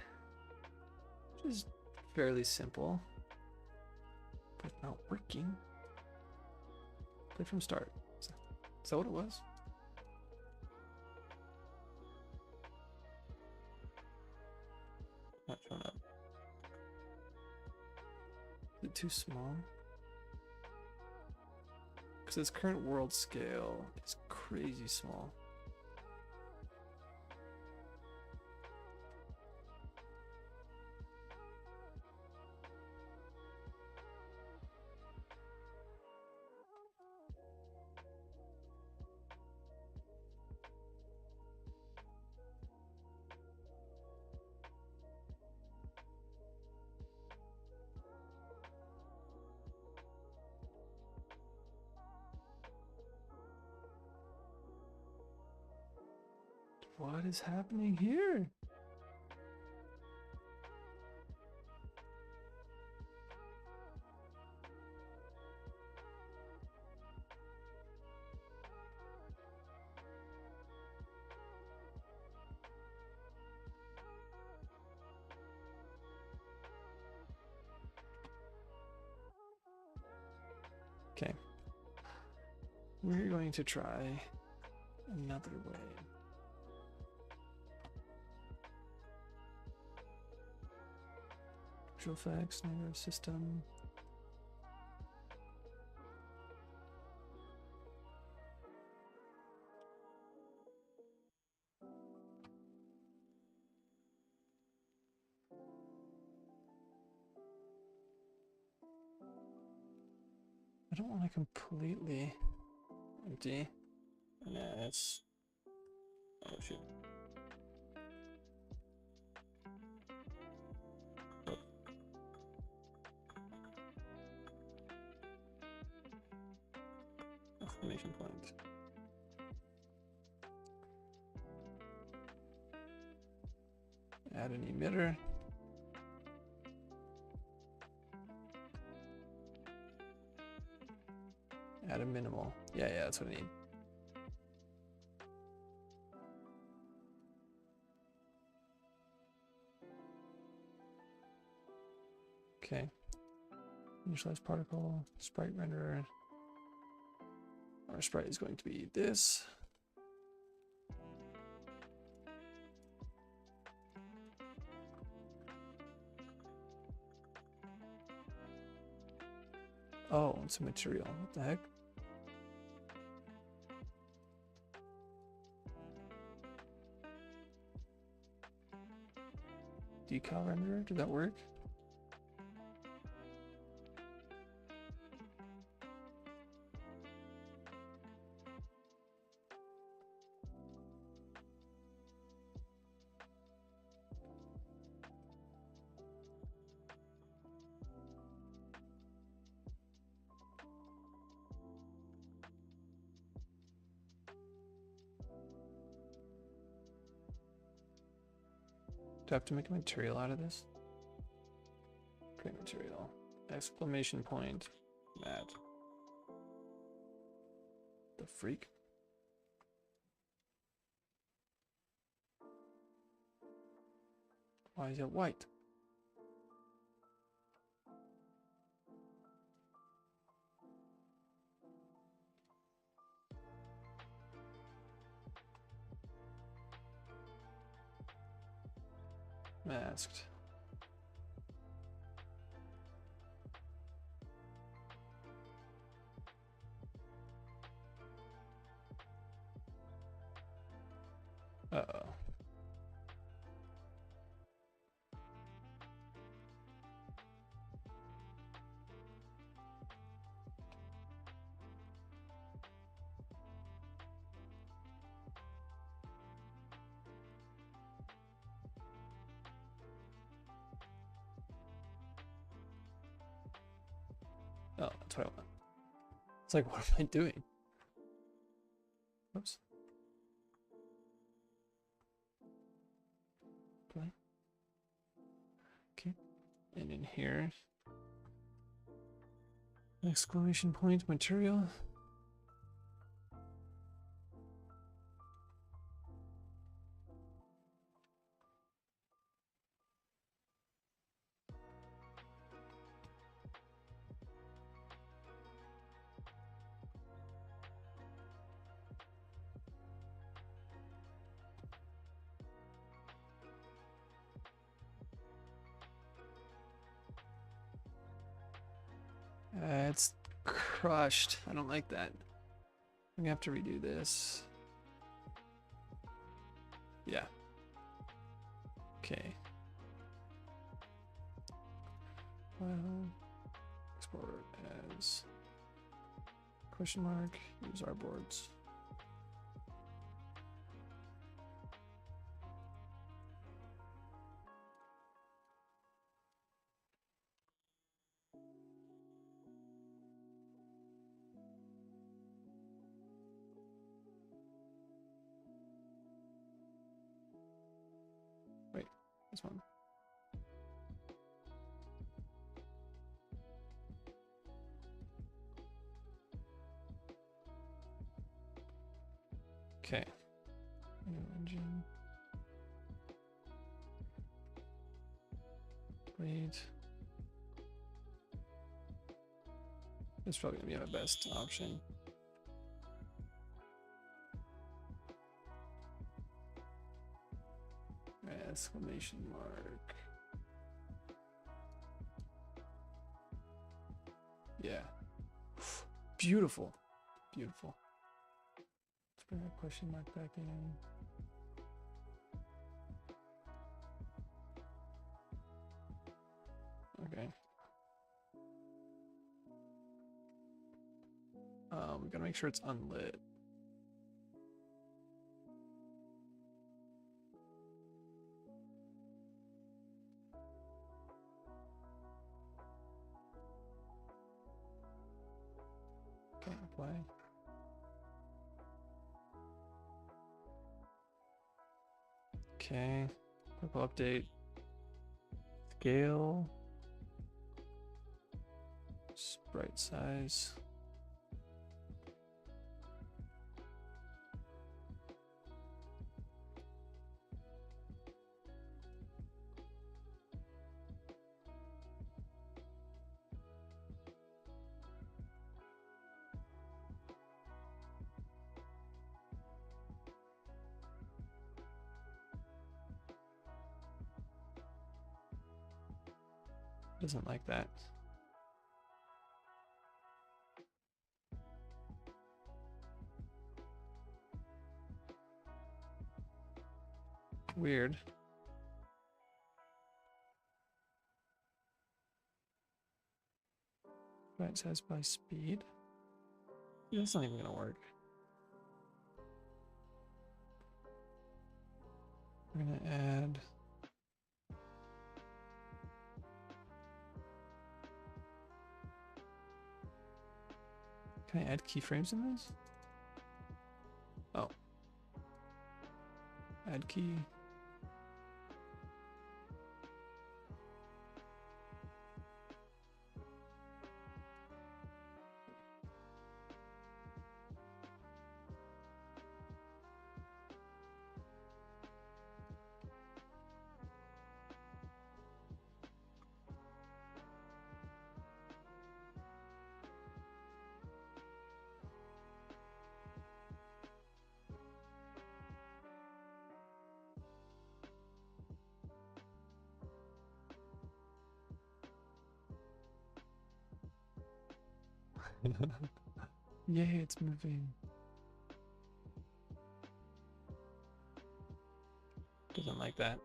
which is fairly simple, but it's not working. Play from start. Is that what it was? Not showing up. bit too small. Because its current world scale is crazy small. What is happening here? Okay. We're going to try another way. Visual effects, nervous system. I don't want to completely empty. Nah, it's... Oh, shoot. Oh. Exclamation point. Add an emitter. Add a minimal. Yeah, that's what I need. Okay. Initialize particle, sprite renderer. Our sprite is going to be this. Oh, it's a material. What the heck? Decal renderer, did that work? Do I have to make a material out of this? Create material. Exclamation point. Matte. The freak? Why is it white? Masked. Uh-oh. Oh, that's what I want. It's like, what am I doing? Oops. Play. Okay. And in here, exclamation point material. It's crushed. I don't like that. I'm gonna have to redo this. Yeah. Okay. Well, export as question mark. Use our boards. Wait, this one. Okay. New engine. Wait. This is probably gonna be my best option. Exclamation mark. Yeah. Beautiful. Beautiful. Let's bring that question mark back in. Okay. We gotta make sure it's unlit. Can't apply. Okay. Purple update. Scale. Sprite size. Doesn't like that. Weird. Right size by speed. Yeah, that's not even gonna work. We're gonna add. Can I add keyframes in this? Oh. Add key. Yay, it's moving. Doesn't like that.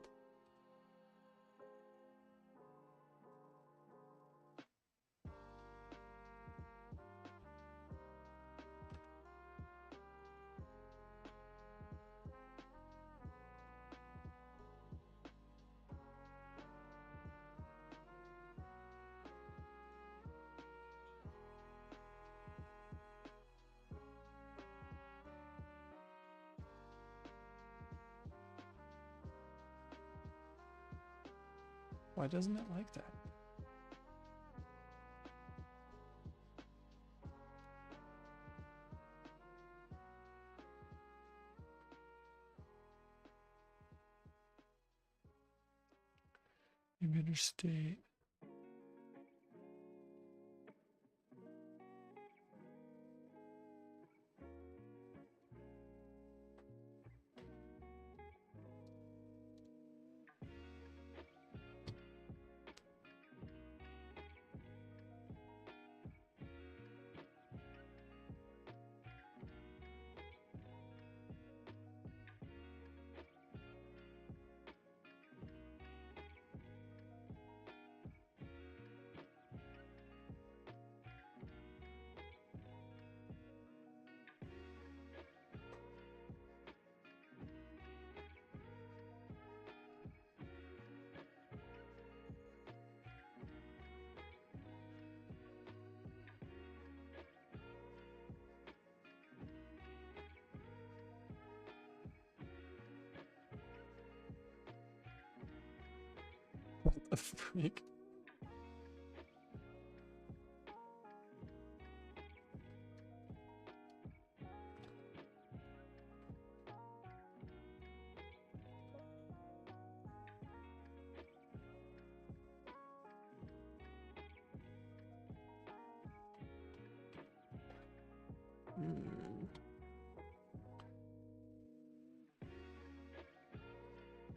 Why doesn't it like that? Emitter state. What the freak?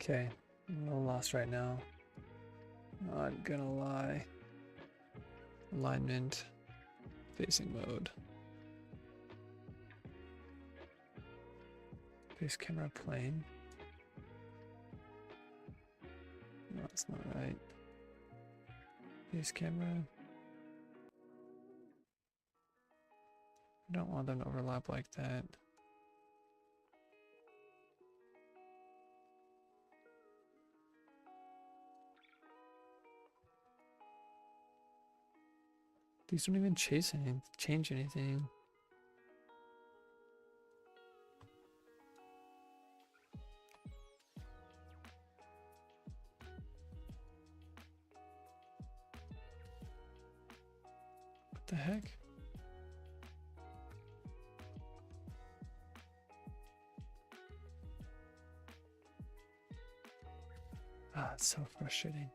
Okay, I'm a little lost right now. Not gonna lie. Alignment, facing mode. Face camera plane. No, that's not right. Face camera. I don't want them to overlap like that. These don't even change anything. What the heck? Ah, it's so frustrating.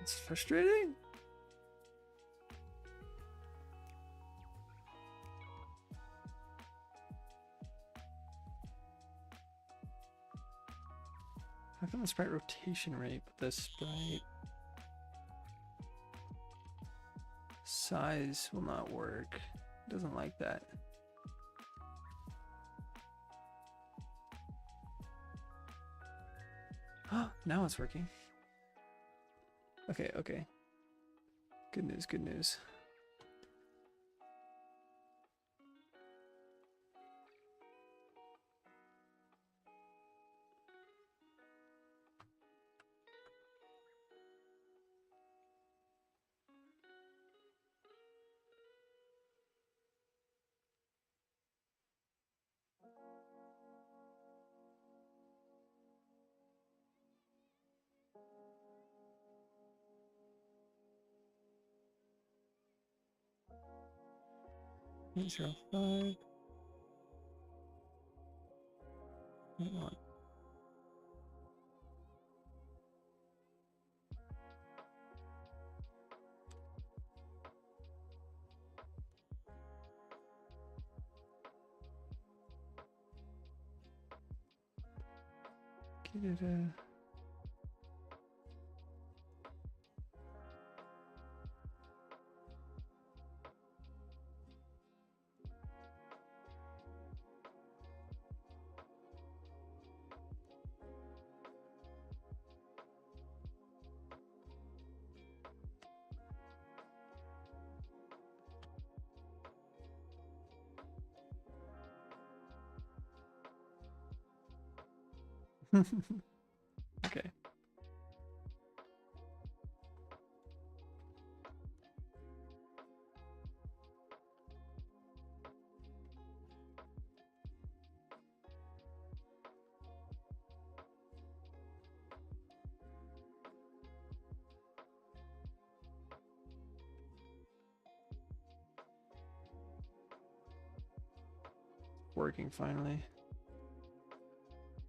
It's frustrating. How come the sprite rotation rate, but the sprite size will not work? It doesn't like that. Now it's working. Okay, okay. Good news, good news. Eight, 0, 5. Hold on. Get it, Okay. Working finally.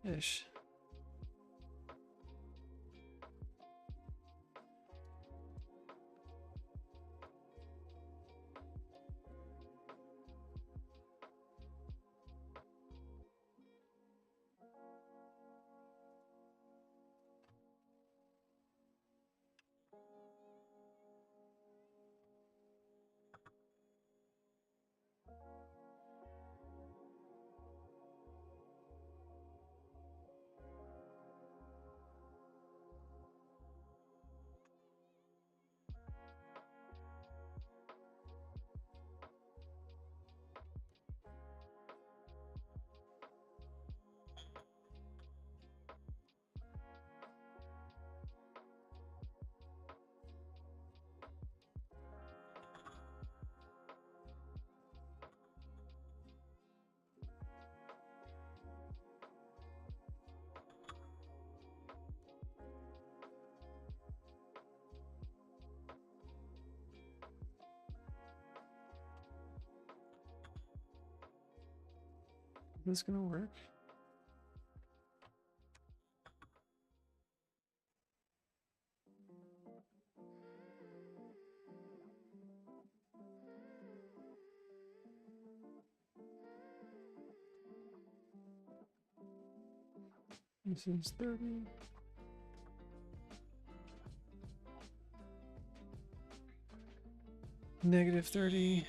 Ish. this gonna work? This is 30. Negative 30.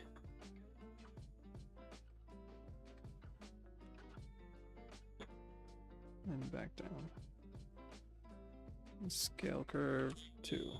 And back down. And scale curve 2.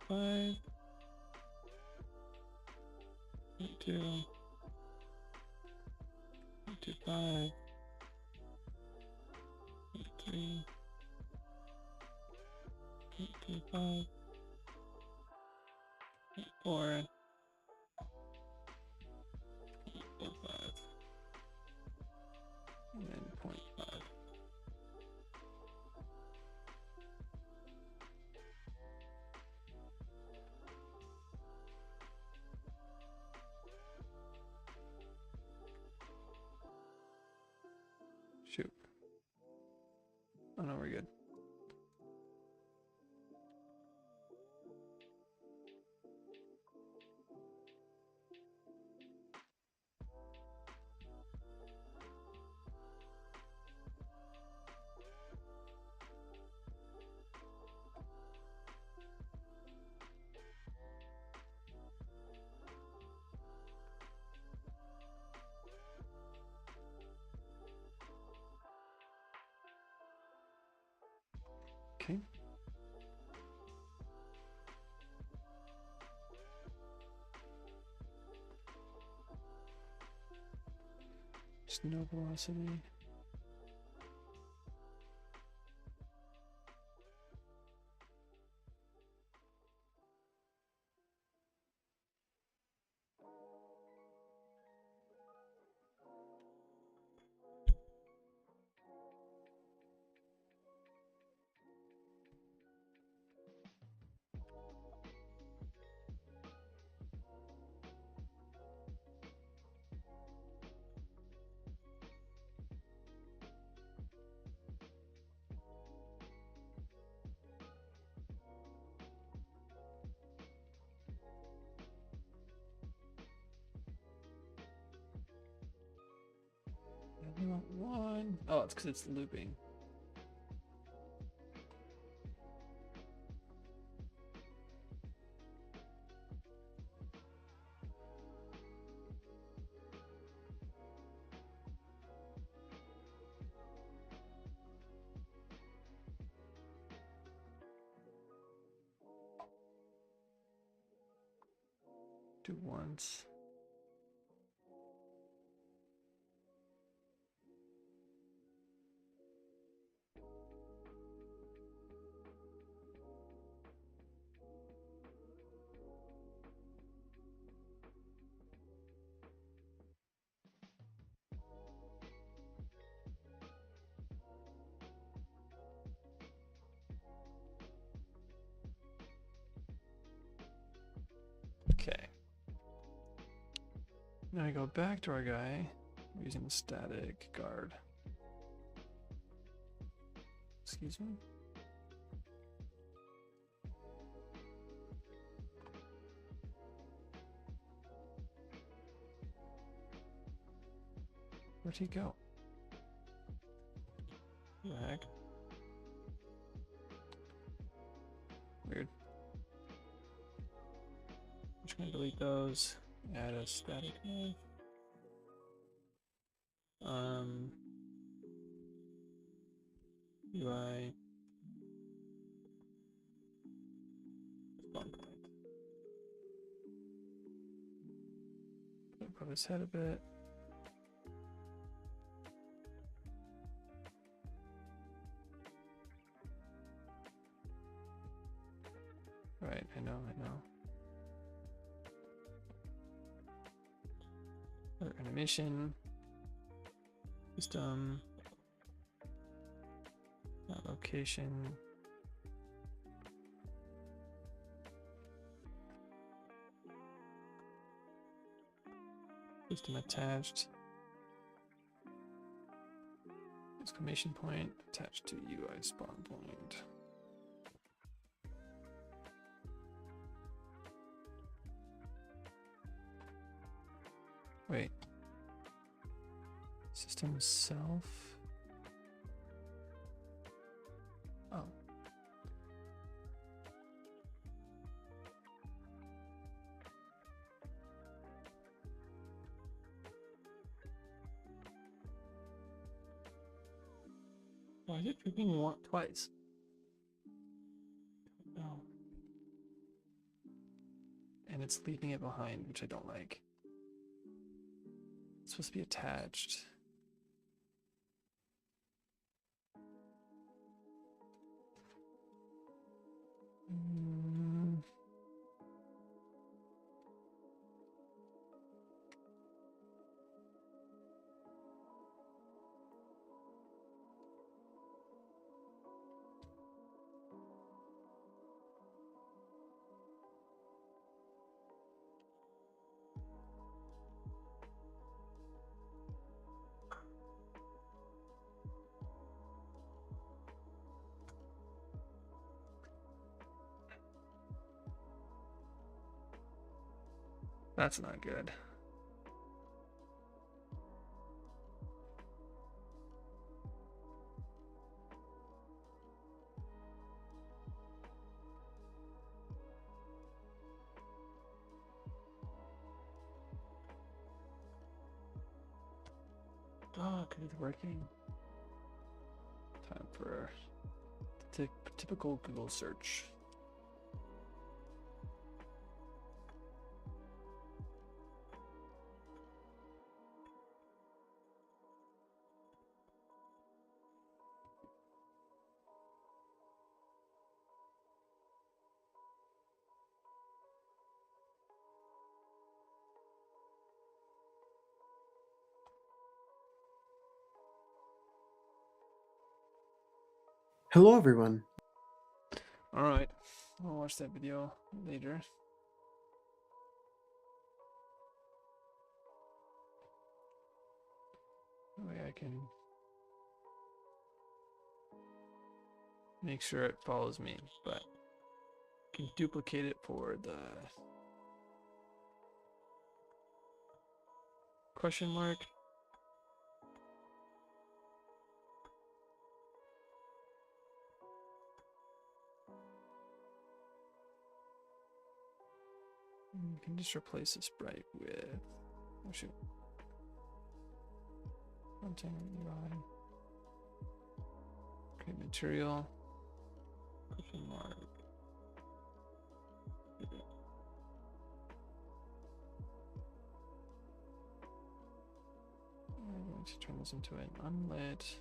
Five, 2, 5, 3, 5, 4, 5, and then 0.5. Shoot. Oh no, we're good. Okay. Just no velocity. You want one? Oh, it's because it's looping. Do once. Okay. Now I go back to our guy using the static guard. Excuse me. Where'd he go? What the heck? Weird. I'm just gonna delete those. Add a static nav. UI spawn point. Put above his head a bit. Right, I know. Other animation. System. Not location. System attached. Exclamation point attached to UI spawn point. Wait. System self. Oh. Why is it tripping twice? No. And it's leaving it behind, which I don't like. It's supposed to be attached. That's not good. Oh, good, it's working. Time for the typical Google search. Hello, everyone. All right, I'll watch that video later. That way I can make sure it follows me, but I can duplicate it for the question mark. You can just replace this sprite with, oh shoot, fronting UI, create material, question mark. going to turn this into an unlit,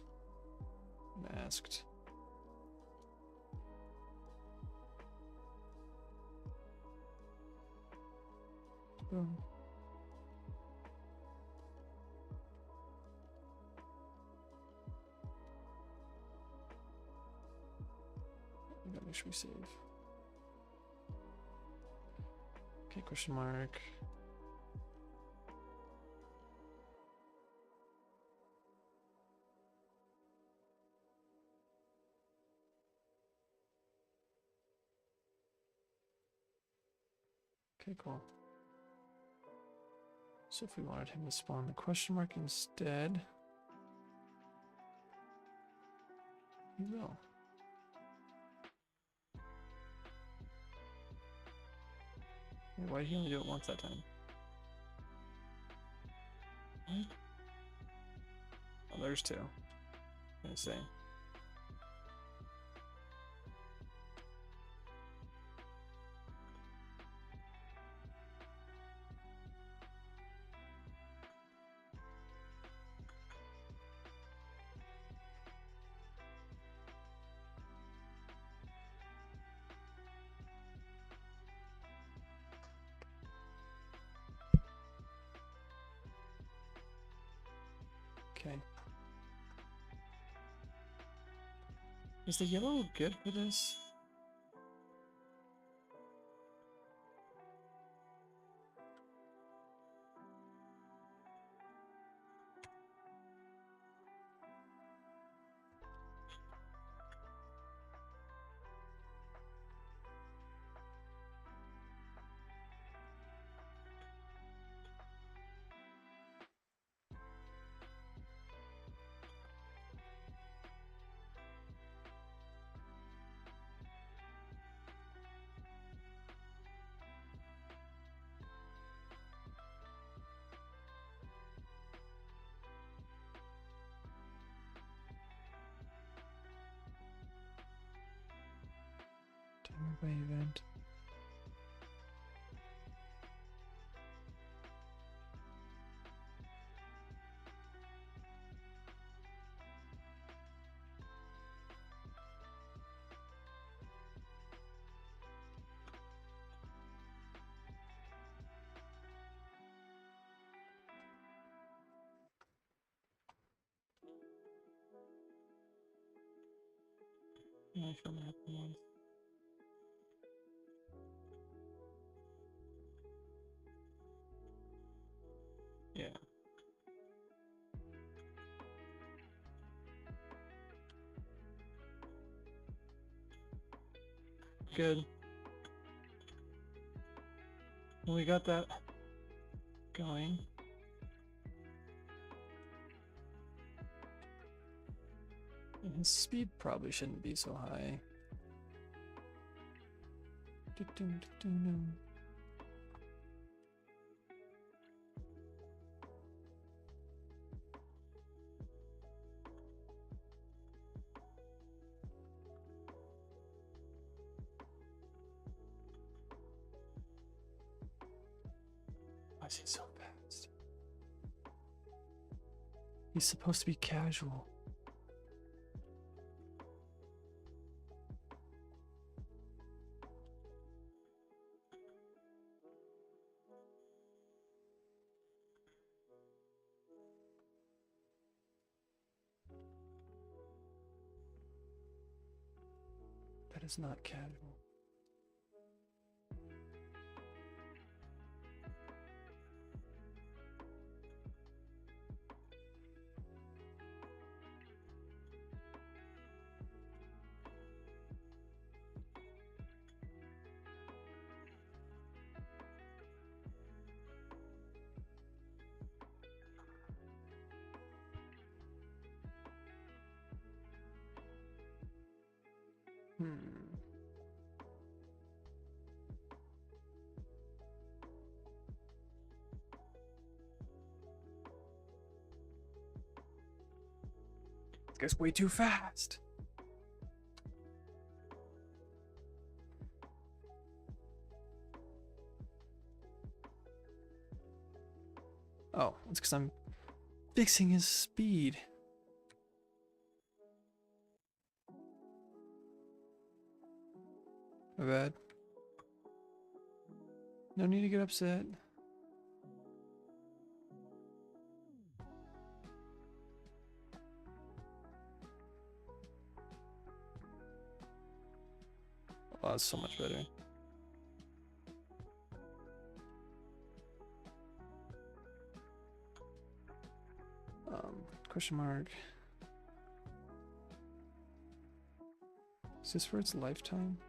masked. Boom. We gotta make sure we save. Okay, question mark. Okay, cool. So if we wanted him to spawn the question mark instead, he will. Wait, why did he only do it once that time? What? Oh, there's two. I'm gonna say. Okay. Is the yellow good for this? Timer by event. Yeah, I feel that once. Yeah. Good. Well, we got that going. And his speed probably shouldn't be so high. Why is he so fast? He's supposed to be casual. That is not casual. This guy's way too fast. Oh, it's because I'm fixing his speed. My bad. No need to get upset. Oh, that's so much better. Question mark. Is this for its lifetime?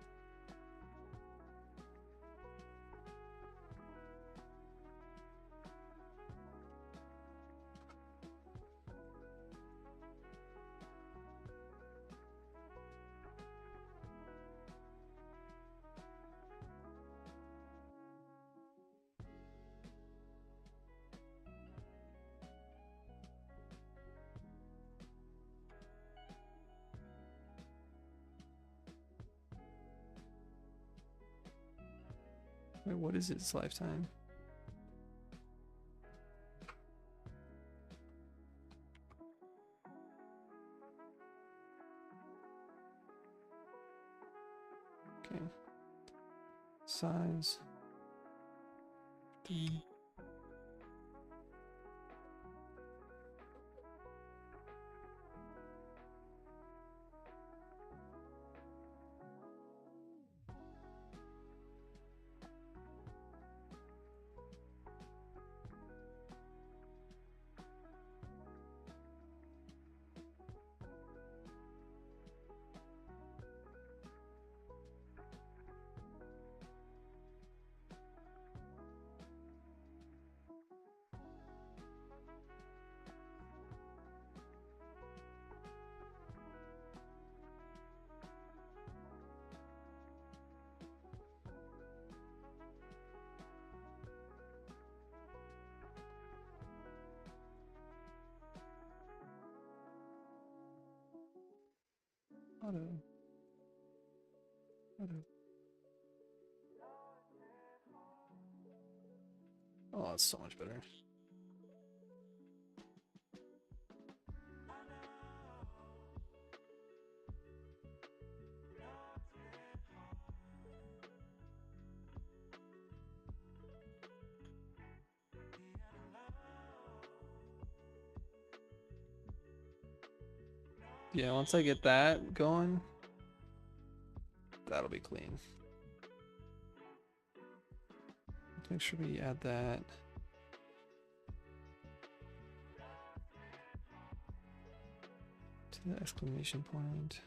Wait, what is its lifetime? Okay. Size. D. Auto. Oh, that's so much better. Yeah, once I get that going, that'll be clean. Let's make sure we add that. To the exclamation point.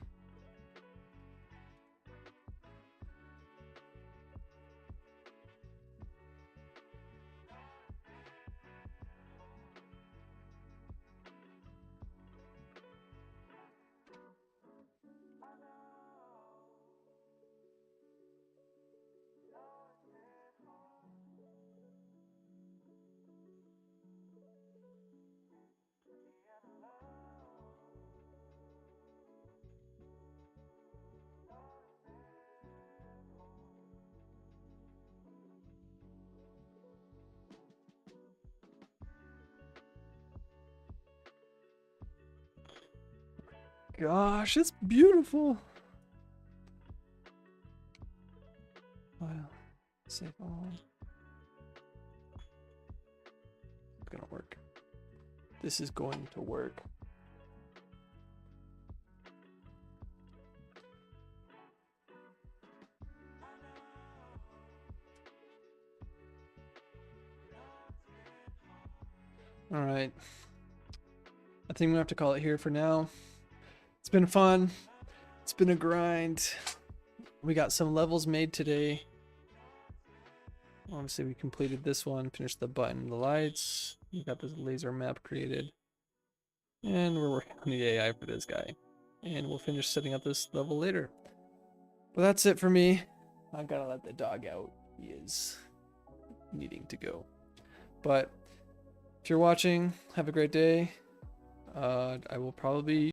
Gosh, it's beautiful. Wow. Save all. It's gonna work. This is going to work. All right. I think I'm gonna have to call it here for now. It's been fun. It's been a grind. We got some levels made today. Obviously, we completed this one, finished the button, the lights. We got this laser map created. And we're working on the AI for this guy. And we'll finish setting up this level later. But that's it for me. I gotta let the dog out. He is needing to go. But if you're watching, have a great day. I will probably